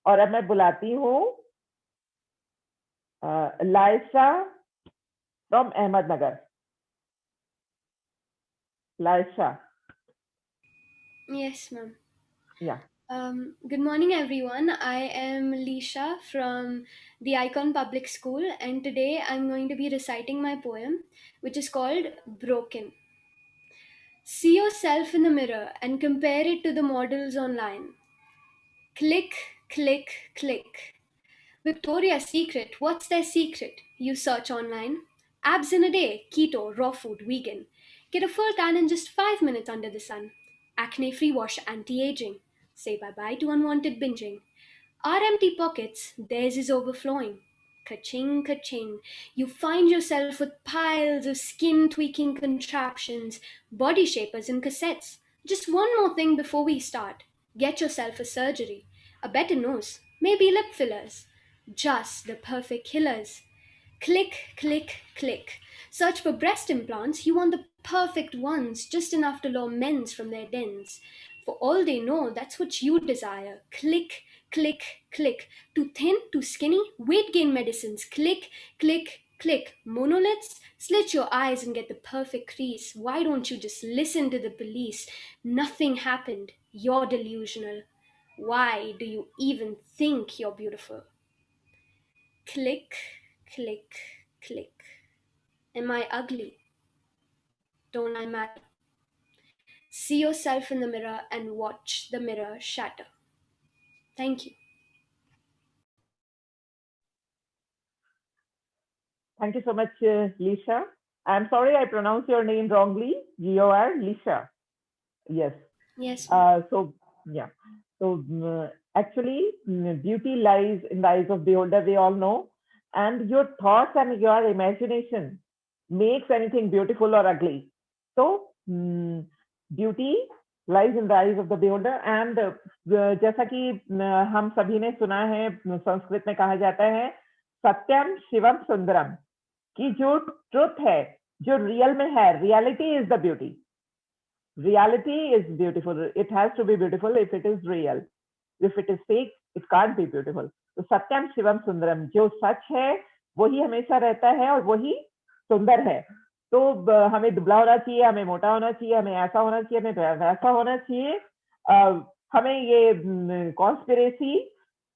और अब मैं बुलाती हूँ Laisha from Ahmednagar. Laisha. Yes, ma'am. Yeah. Good morning, everyone. I am Lisha from the Icon Public School, and today I'm going to be reciting my poem, which is called Broken. See yourself in the mirror and compare it to the models online. Click, click, click. Victoria's Secret, what's their secret? You search online. Abs in a day, keto, raw food, vegan. Get a full tan in just 5 minutes under the sun. Acne-free wash, anti-aging. Say bye-bye to unwanted binging. Our empty pockets, theirs is overflowing. Ka-ching, ka-ching. You find yourself with piles of skin-tweaking contraptions, body shapers and cassettes. Just one more thing before we start. Get yourself a surgery, a better nose, maybe lip fillers. Just the perfect killers. Click, click, click. Search for breast implants, you want the perfect ones, just enough to lure men's from their dens. For all they know, that's what you desire. Click, click, click. Too thin, too skinny, weight gain medicines. Click, click, click. Monoliths, slit your eyes and get the perfect crease. Why don't you just listen to the police? Nothing happened. You're delusional. Why do you even think you're beautiful? Click, click, click. Am I ugly? Don't I matter? See yourself in the mirror and watch the mirror shatter. Thank you. Thank you so much, Lisha. I'm sorry I pronounced your name wrongly. You are Lisha. Yes. Yes. So, yeah. So, actually, beauty lies in the eyes of the beholder, we all know. And your thoughts and your imagination makes anything beautiful or ugly. So, beauty lies in the eyes of the beholder. And जैसा कि हम सभी ने सुना है, संस्कृत में कहा जाता है सत्यम शिवम सुंदरम, कि जो ट्रुथ है, जो रियल में है, reality is the beauty. Reality is beautiful. It has to be beautiful if it is real. If it is fake, it can't be beautiful. तो सत्यम शिवम सुंदरम, जो सच है वही हमेशा रहता है और वही सुंदर है. तो हमें दुबला होना चाहिए, हमें मोटा होना चाहिए, हमें ऐसा होना चाहिए, हमें वैसा होना चाहिए. हमें ये कॉन्स्पिरेसी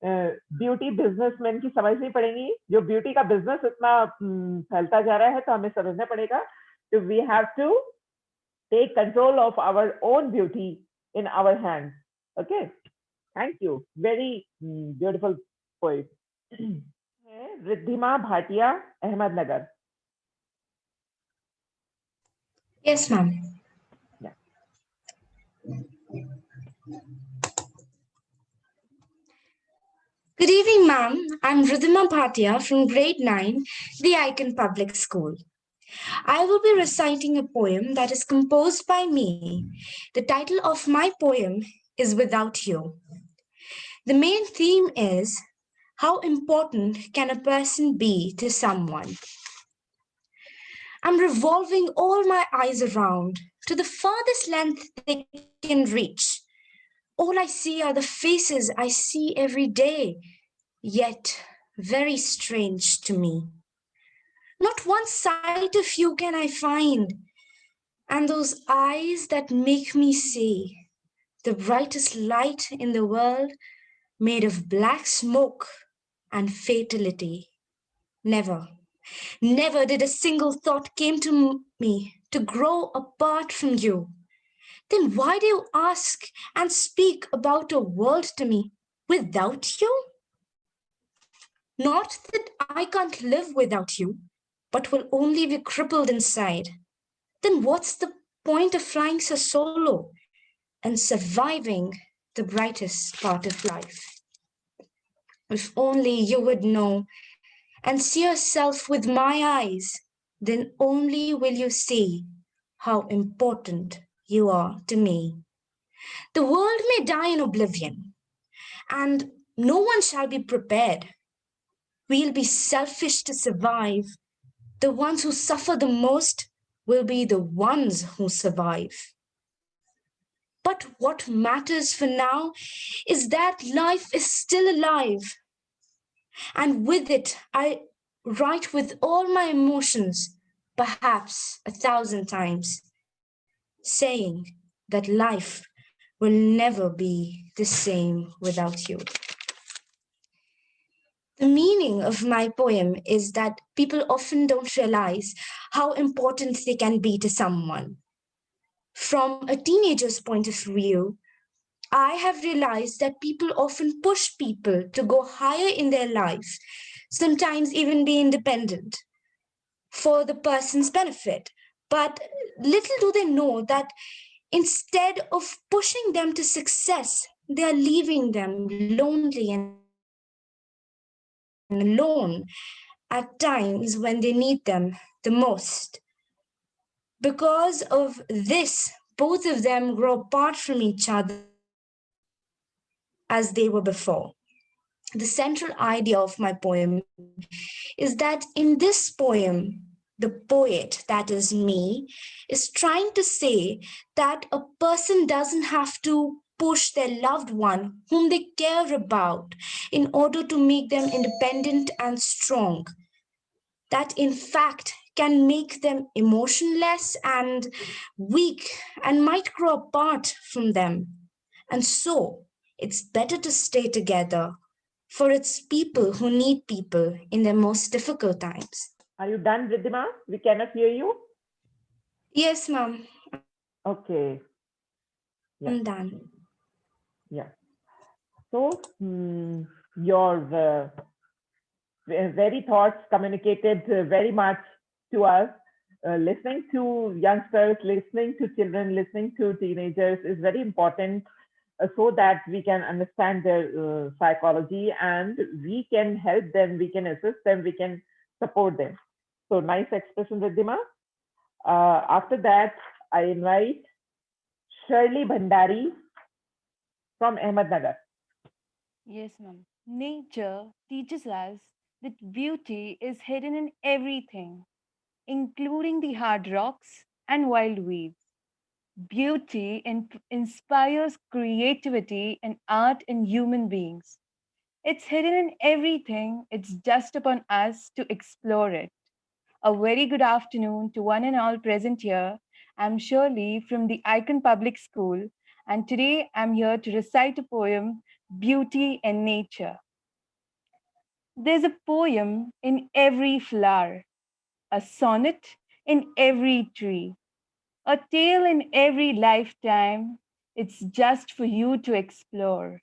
ब्यूटी बिजनेसमैन की समझनी पड़ेगी. जो ब्यूटी का बिजनेस इतना फैलता जा रहा है, तो हमें समझना पड़ेगा. So we have to take control of our own beauty in our hands. Okay. Thank you. Very beautiful poem. Riddhima Bhatia, Ahmednagar. Yes, ma'am. Yeah. Good evening, ma'am. I'm Riddhima Bhatia from grade 9, the Icon Public School. I will be reciting a poem that is composed by me. The title of my poem is Without You. The main theme is, how important can a person be to someone? I'm revolving all my eyes around to the farthest length they can reach. All I see are the faces I see every day, yet very strange to me. Not one sight of you can I find, and those eyes that make me see the brightest light in the world made of black smoke and fatality. Never, never did a single thought came to me to grow apart from you. Then why do you ask and speak about a world to me without you? Not that I can't live without you, but will only be crippled inside. Then what's the point of flying so solo and surviving the brightest part of life? If only you would know and see yourself with my eyes, then only will you see how important you are to me. The world may die in oblivion, and no one shall be prepared. We'll be selfish to survive. The ones who suffer the most will be the ones who survive. But what matters for now is that life is still alive. And with it, I write with all my emotions, perhaps 1,000 times, saying that life will never be the same without you. The meaning of my poem is that people often don't realize how important they can be to someone. From a teenager's point of view, I have realized that people often push people to go higher in their life, sometimes even be independent for the person's benefit. But little do they know that instead of pushing them to success, they are leaving them lonely and alone at times when they need them the most. Because of this, both of them grow apart from each other as they were before. The central idea of my poem is that in this poem, the poet, that is me, is trying to say that a person doesn't have to push their loved one whom they care about in order to make them independent and strong. That in fact can make them emotionless and weak and might grow apart from them. And so it's better to stay together, for it's people who need people in their most difficult times. Are you done, Riddhima? We cannot hear you. Yes, ma'am. Okay. Yeah. I'm done. Yeah. So your very thoughts communicated very much to us. Listening to youngsters, listening to children, listening to teenagers is very important so that we can understand their psychology and we can help them, we can assist them, we can support them. So nice expression, Riddhima. After that, I invite Shirley Bhandari from Ahmednagar. Yes, ma'am. Nature teaches us that beauty is hidden in everything, including the hard rocks and wild weeds. Beauty inspires creativity and art in human beings. It's hidden in everything, it's just upon us to explore it. A very good afternoon to one and all present here. I'm Shirley from the Icon Public School, and today I'm here to recite a poem, Beauty and Nature. There's a poem in every flower, a sonnet in every tree, a tale in every lifetime. It's just for you to explore.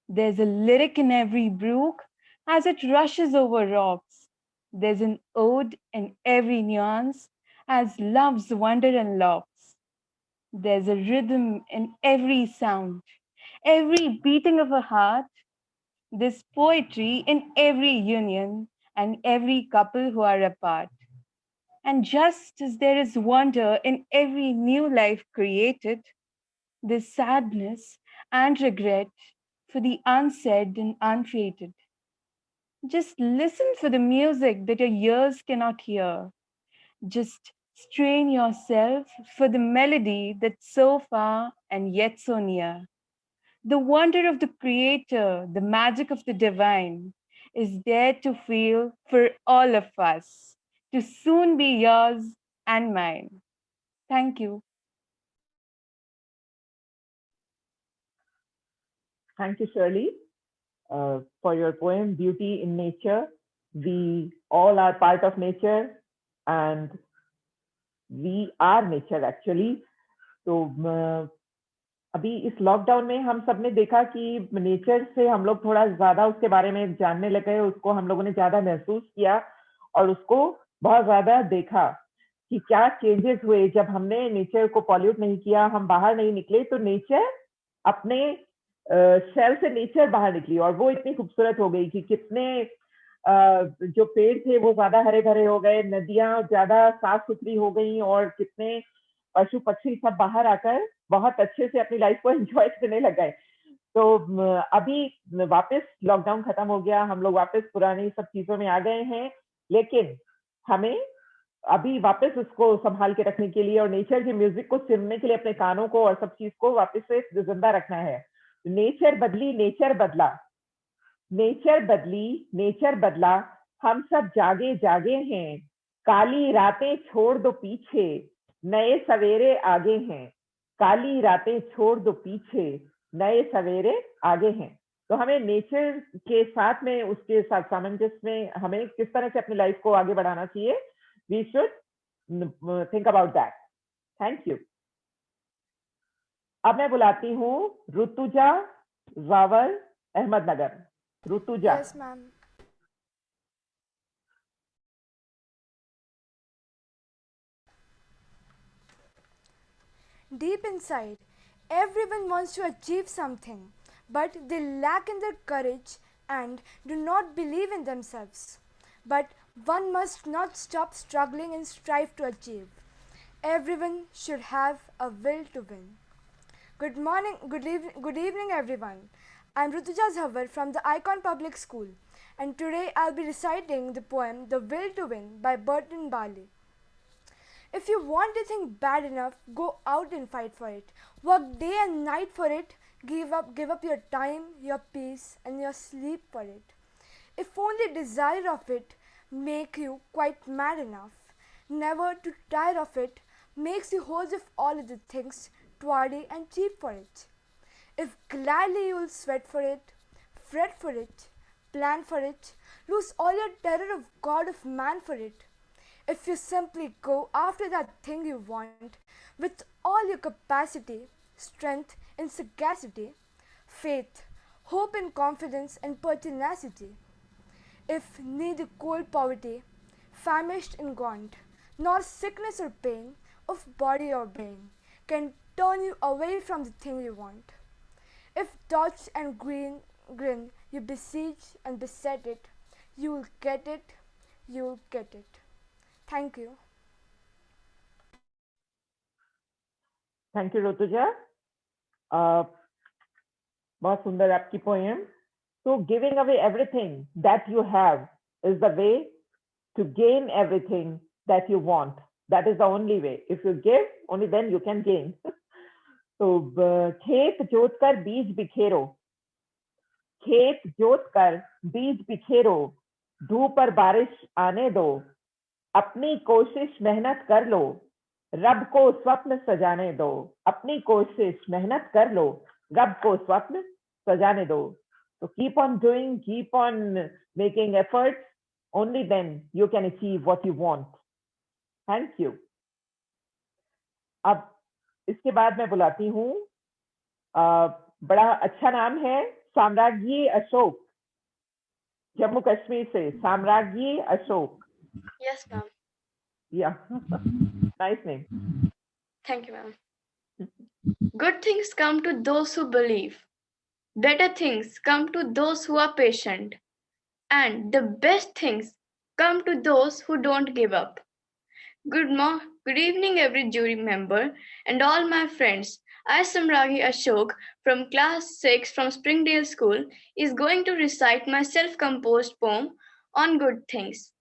There's a lyric in every brook as it rushes over rocks. There's an ode in every nuance as love's wonder unlocks. There's a rhythm in every sound, every beating of a heart. There's poetry in every union and every couple who are apart. And just as there is wonder in every new life created, there's sadness and regret for the unsaid and unfated. Just listen for the music that your ears cannot hear. Just strain yourself for the melody that's so far and yet so near. The wonder of the Creator, the magic of the divine, is there to feel for all of us, to soon be yours and mine. Thank you. Thank you, Shirley, for your poem, Beauty in Nature. We all are part of nature and we are nature actually. तो अभी इस lockdown में हम सब ने देखा कि nature से हम लोग थोड़ा ज्यादा उसके बारे में जानने लगे, उसको हम लोगों ने ज्यादा महसूस किया और उसको बहुत ज्यादा देखा कि क्या चेंजेस हुए जब हमने नेचर को पॉल्यूट नहीं किया, हम बाहर नहीं निकले तो नेचर अपने सेल से नेचर बाहर निकली और वो इतनी खूबसूरत हो गई कि कितने जो पेड़ थे वो ज्यादा हरे भरे हो गए, नदियां ज्यादा साफ सुथरी हो गई और कितने पशु पक्षी सब बाहर आकर बहुत अच्छे से अपनी लाइफ को एंजॉय करने लग गए। तो अभी वापस लॉकडाउन खत्म हो गया, हम लोग वापस पुरानी सब चीजों में आ गए हैं, लेकिन हमें अभी वापस उसको संभाल के रखने के लिए और नेचर के म्यूजिक को सुनने के लिए अपने कानों को और सब चीज को वापस से जिंदा रखना है। नेचर बदली नेचर बदला, नेचर बदली नेचर बदला, हम सब जागे जागे हैं, काली रातें छोड़ दो पीछे, नए सवेरे आगे हैं, काली रातें छोड़ दो पीछे, नए सवेरे आगे हैं। तो हमें नेचर के साथ में, उसके साथ सामंजस्य में हमें किस तरह से अपनी लाइफ को आगे बढ़ाना चाहिए, we should think about that. Thank you. अब मैं बुलाती हूँ Rutuja Jawar, Ahmednagar. Rutuja. Yes, ma'am. Deep inside, everyone wants to achieve something, but they lack in their courage and do not believe in themselves. But one must not stop struggling and strive to achieve. Everyone should have a will to win. Good morning, good evening everyone. I'm Rutuja Zawar from the Icon Public School, and today I'll be reciting the poem The Will to Win by Burton Barley. If you want a thing bad enough, go out and fight for it. Work day and night for it. Give up your time, your peace, and your sleep for it. If only desire of it make you quite mad enough, never to tire of it makes you hold of all other things twardy and cheap for it. If gladly you'll sweat for it, fret for it, plan for it, lose all your terror of God of man for it, if you simply go after that thing you want with all your capacity, strength and sagacity, faith, hope and confidence and pertinacity, if neither cold poverty, famished and gaunt, nor sickness or pain of body or brain can turn you away from the thing you want, if dodge and grin you besiege and beset it, you'll get it, you'll get it. Thank you. Thank you Rutuja, बहुत सुंदर आपकी poem. So giving away everything that you have is the way to gain everything that you want. That is the only way. If you give, only then you can gain. तो खेत जोत कर बीज बिखेरो, खेत जोत कर बीज बिखेरो, धूप पर बारिश आने दो, अपनी कोशिश मेहनत कर लो, रब को स्वप्न सजाने दो, अपनी कोशिश मेहनत कर लो, रब को स्वप्न सजाने दो। So keep on doing, keep on making efforts. Only then you can achieve what you want. Thank you. अब इसके बाद मैं बुलाती हूँ, बड़ा अच्छा नाम है, साम्राज्ञी अशोक, जम्मू कश्मीर से, साम्राज्ञी Ashok. Yes, ma'am. Yeah, nice name. Thank you, ma'am. Good things come to those who believe. Better things come to those who are patient. And the best things come to those who don't give up. Good evening, every jury member and all my friends. I, Samragi Ashok, from class 6 from Springdale School, is going to recite my self-composed poem on good things.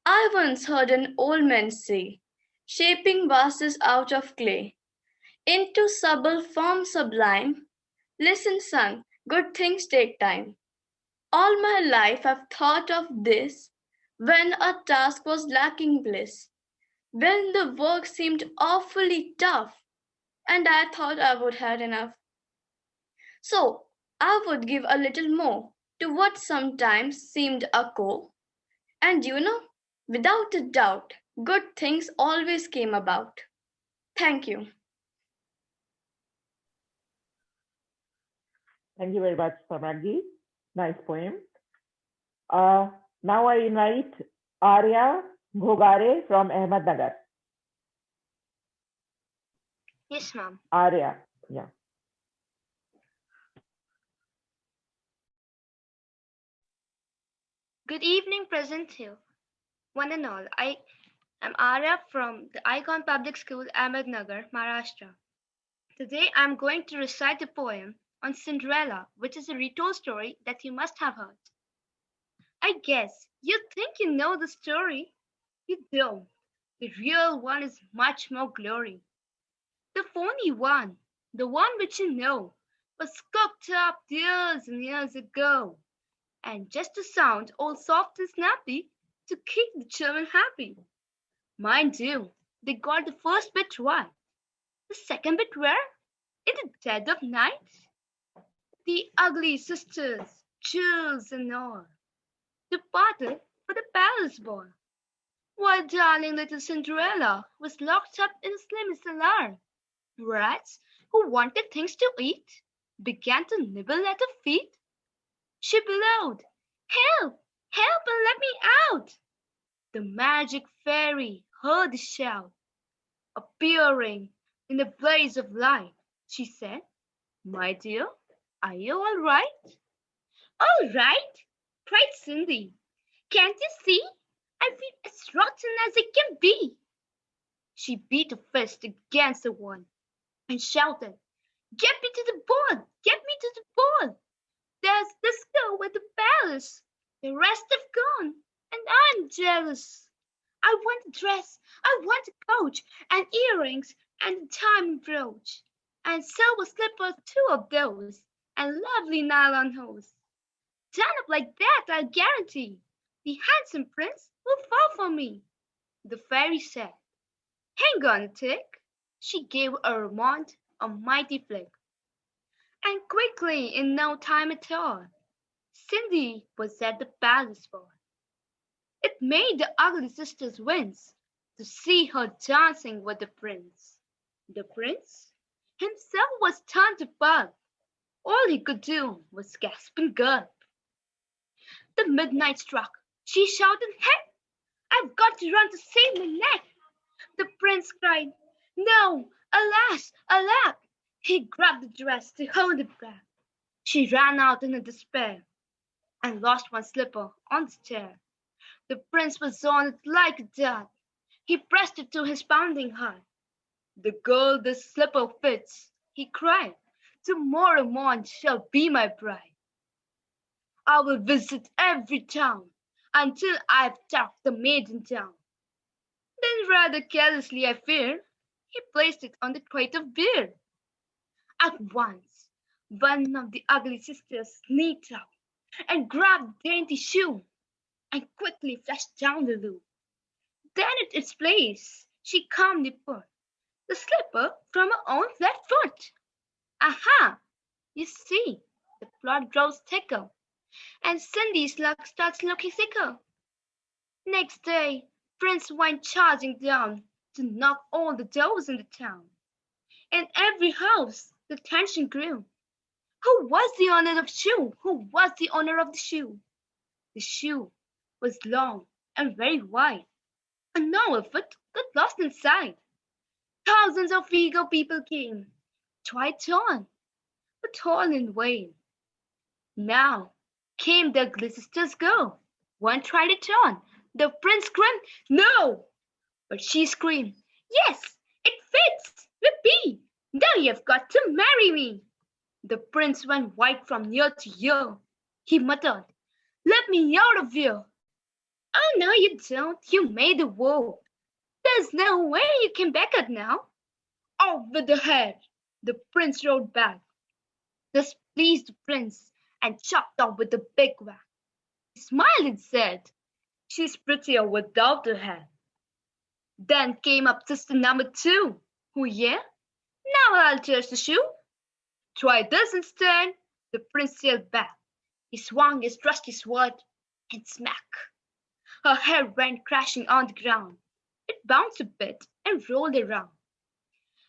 I once heard an old man say, shaping vases out of clay into subtle form sublime. Listen, son, good things take time. All my life I've thought of this when a task was lacking bliss, when the work seemed awfully tough, and I thought I would have enough. So I would give a little more to what sometimes seemed a core. And you know, without a doubt, good things always came about. Thank you. Thank you very much, Samragji. Nice poem. Now I invite Arya Bhogare from Ahmednagar. Yes, ma'am. Arya, yeah. Good evening, present here, one and all. I am Arya from the Icon Public School, Ahmednagar, Maharashtra. Today I'm going to recite a poem on Cinderella, which is a retold story that you must have heard. I guess you think you know the story. You don't. The real one is much more glory. The phony one, the one which you know, was cooked up years and years ago, and just to sound all soft and snappy to keep the children happy. Mind you, they got the first bit right. The second bit where? In the dead of night? The ugly sisters, Jules and all, departed for the palace ball, while darling little Cinderella was locked up in a slimy cellar. Rats, who wanted things to eat, began to nibble at her feet. She bellowed, "Help! Help and let me out!" The magic fairy heard the shout. Appearing in the blaze of light, she said, "My dear, are you all right?" "All right," cried Cindy. "Can't you see? I feel as rotten as I can be." She beat a fist against the wall and shouted, "Get me to the ball! Get me to the ball! There's the school at the palace. The rest have gone, and I'm jealous. I want a dress, I want a coach, and earrings, and a diamond brooch, and silver slippers, 2 of those, and lovely nylon hose. Done up like that, I'll guarantee the handsome prince will fall for me." The fairy said, "Hang on a tick." She gave Armand a mighty flick, and quickly, in no time at all, Cindy was at the palace ball. It made the ugly sisters wince to see her dancing with the prince. The prince himself was turned to pulp. All he could do was gasp and gulp. The midnight struck. She shouted, "Hey, I've got to run to save my neck." The prince cried, "No, alas, alack." He grabbed the dress to hold it back. She ran out in a despair and lost one slipper on the stair. The prince was on it like a dart. He pressed it to his pounding heart. "The girl this slipper fits," he cried, "tomorrow morn shall be my bride. I will visit every town until I've talked the maiden down." Then rather carelessly, I fear, he placed it on the crate of beer. At once, one of the ugly sisters sneaked out and grabbed the dainty shoe and quickly flashed down the loop. Then at its place, she calmly put the slipper from her own left foot. Aha! You see, the plot grows thicker, and Cindy's luck starts looking sicker. Next day, Prince went charging down to knock all the doors in the town. In every house, the tension grew. Who was the owner of the shoe? Who was the owner of the shoe? The shoe was long and very wide, and no foot got lost inside. Thousands of eager people came, tried on, but all in vain. Now came the ugly sisters go. One tried it on. The prince screamed, "No!" But she screamed, "Yes, it fits! Repeat! Now you've got to marry me!" The prince went white from ear to ear. He muttered, "Let me out of here!" "Oh, no, you don't. You made a vow. There's no way you can back out now." "Off with the head!" The prince rode back. This pleased the prince and chopped off with a big whack. He smiled and said, "She's prettier without her head." Then came up sister number 2, who, yeah, now I'll change the shoe. "Try this instead." The prince sailed back. He swung his trusty sword, and smack! Her head went crashing on the ground. It bounced a bit and rolled around.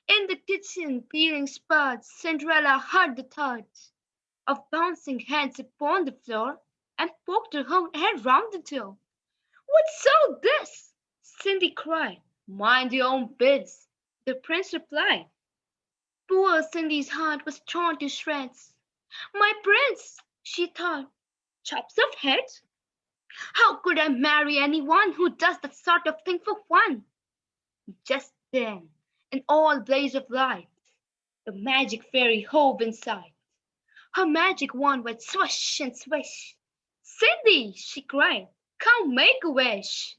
In the kitchen, peeling spuds, Cinderella heard the thuds of bouncing heads upon the floor, and poked her head round the door. "What's all this?" Cindy cried. "Mind your own biz," the prince replied. Poor Cindy's heart was torn to shreds. "My prince," she thought, "chops off heads? How could I marry anyone who does that sort of thing for fun?" Just then, in all blaze of light, the magic fairy hove in sight. Her magic wand went swish and swish. "Cindy," she cried, "come make a wish.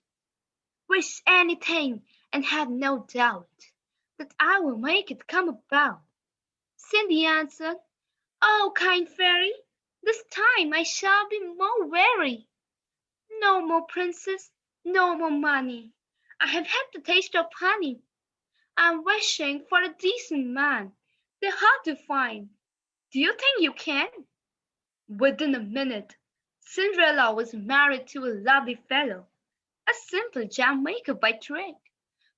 Wish anything, and have no doubt that I will make it come about." Cindy answered, "Oh, kind fairy, this time I shall be more wary. No more princes, no more money. I have had the taste of honey. I'm wishing for a decent man. They're hard to find. Do you think you can?" Within a minute, Cinderella was married to a lovely fellow, a simple jam maker by trade,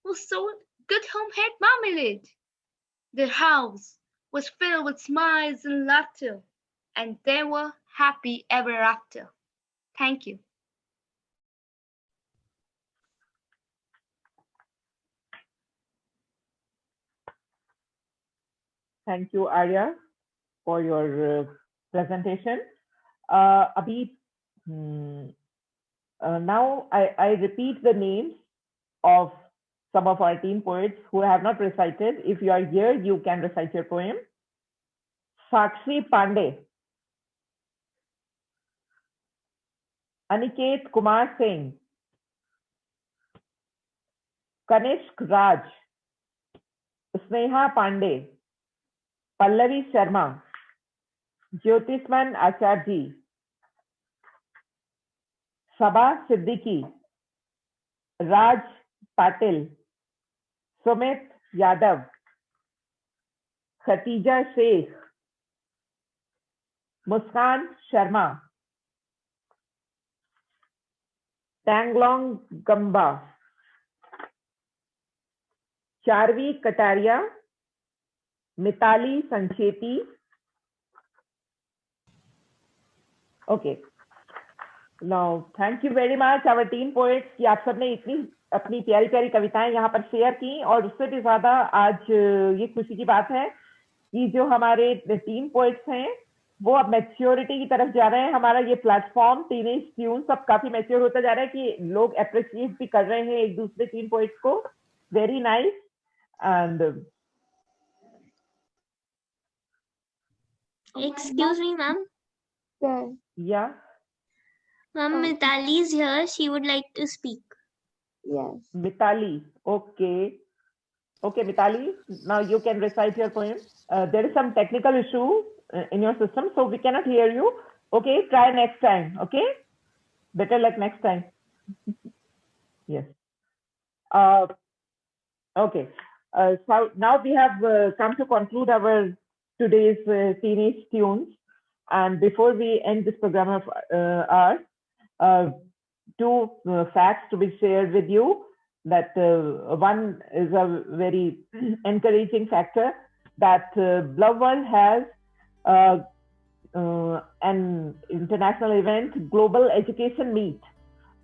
who sold good home-made marmalade. Their house was filled with smiles and laughter, and they were happy ever after. Thank you. Thank you, Arya, for your presentation. Now I repeat the names of some of our teen poets who have not recited. If you are here, you can recite your poem. Sakshi Pandey, Aniket Kumar Singh, Kanishk Raj, Sneha Pandey, Pallavi Sharma, Jyotisman Acharji, Sabha Siddiqui, Raj Patil, Sumit Yadav, Khatija Sheikh, Muskan Sharma, Tanglong Gamba, Charvi Kataria, Mitali Sancheti. Okay. Now, thank you very much, our teen poets, कि आप सबने इतनी अपनी प्यारी प्यारी कविताएं यहाँ पर शेयर की। और उससे भी ज्यादा आज ये खुशी की बात है कि जो हमारे टीन पोइट्स हैं वो अब मैच्योरिटी की तरफ जा रहे हैं। हमारा ये प्लेटफॉर्म टीनेज ट्यून्स अब काफी मैच्योर होता जा रहा है कि लोग अप्रिशिएट भी कर रहे हैं एक दूसरे टीन पोइट्स को। Very nice. And Excuse me, ma'am. Yeah. Ma'am, Mitali is here. She would like to speak. Yes. Mitali. Okay. Okay, Mitali. Now you can recite your poem. There is some technical issue in your system, so we cannot hear you. Okay, try next time. Okay. Better luck next time. Yes. Okay. So now we have come to conclude our today's teenage tunes. And before we end this program of ours, two facts to be shared with you. That one is a very encouraging factor, that Blove World has an international event, Global Education Meet.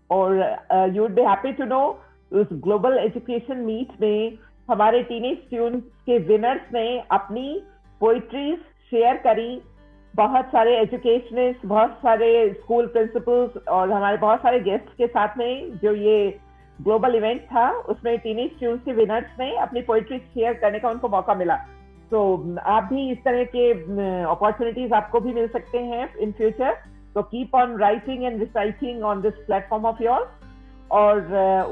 और you would be happy to know, उस Global Education Meet में हमारे teenage students के winners ने अपनी poetries share करी. बहुत सारे एजुकेशनिस्ट, बहुत सारे स्कूल प्रिंसिपल्स और हमारे बहुत सारे गेस्ट्स के साथ में जो ये ग्लोबल इवेंट था, उसमें टीनेज स्टूडेंट्स के विनर्स ने अपनी पोइट्री शेयर करने का उनको मौका मिला. तो आप भी इस तरह के अपॉर्चुनिटीज आपको भी मिल सकते हैं इन फ्यूचर. तो keep on writing and reciting on this platform of yours. और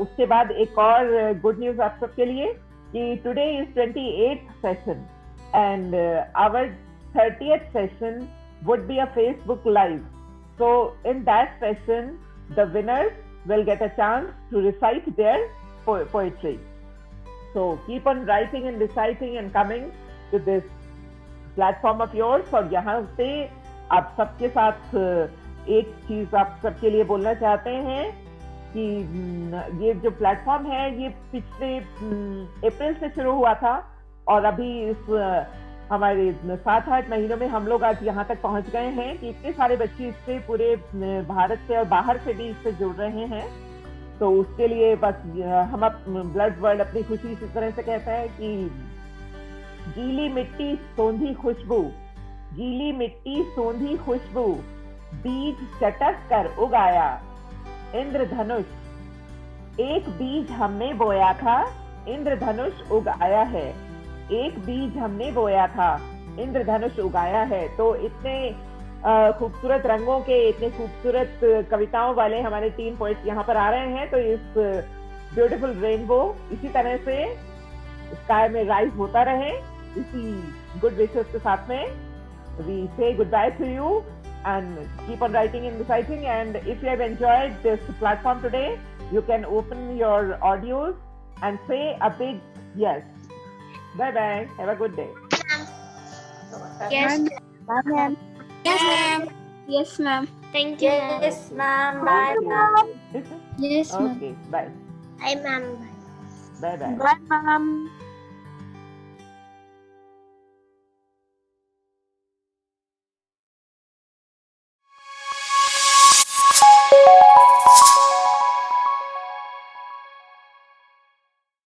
उसके बाद एक और गुड न्यूज आप सबके लिए कि today is 28th session and our 30th session would be a Facebook Live. So in that session, the winners will get a chance to recite their poetry. So keep on writing and reciting and coming to this platform of yours. और यहाँ से आप सबके साथ एक चीज आप सबके लिए बोलना चाहते हैं कि ये जो प्लेटफॉर्म है ये पिछले अप्रैल से शुरू हुआ था और अभी इस हमारे 7-8 महीनों में हम लोग आज यहाँ तक पहुँच गए हैं कि इतने सारे बच्चे इससे पूरे भारत से और बाहर से भी इससे जुड़ रहे हैं. तो उसके लिए बस हम ब्लड वर्ल्ड अपनी खुशी इस तरह से कहता है कि गीली मिट्टी सोंधी खुशबू, गीली मिट्टी सोंधी खुशबू, बीज चटक कर उगाया इंद्रधनुष. एक बीज हमने बोया था, इंद्रधनुष उगाया है. एक बीज हमने बोया था, इंद्रधनुष उगाया है. तो इतने खूबसूरत रंगों के, इतने खूबसूरत कविताओं वाले हमारे 3 पोएट्स यहाँ पर आ रहे हैं. तो इस ब्यूटीफुल रेनबो इसी तरह से स्काई में राइज होता रहे. इसी गुड विशेस के साथ में वी से good by two you and keep on writing and reciting. And if you have enjoyed this platform today, you can open your audios and say a big yes. Bye bye. Have a good day. Yes. Bye, ma'am. Yes, ma'am. Yes, ma'am. Thank you. Yes, ma'am. Bye, ma'am. Yes, ma'am. Okay. Bye. Bye, ma'am. Bye bye. Bye, ma'am.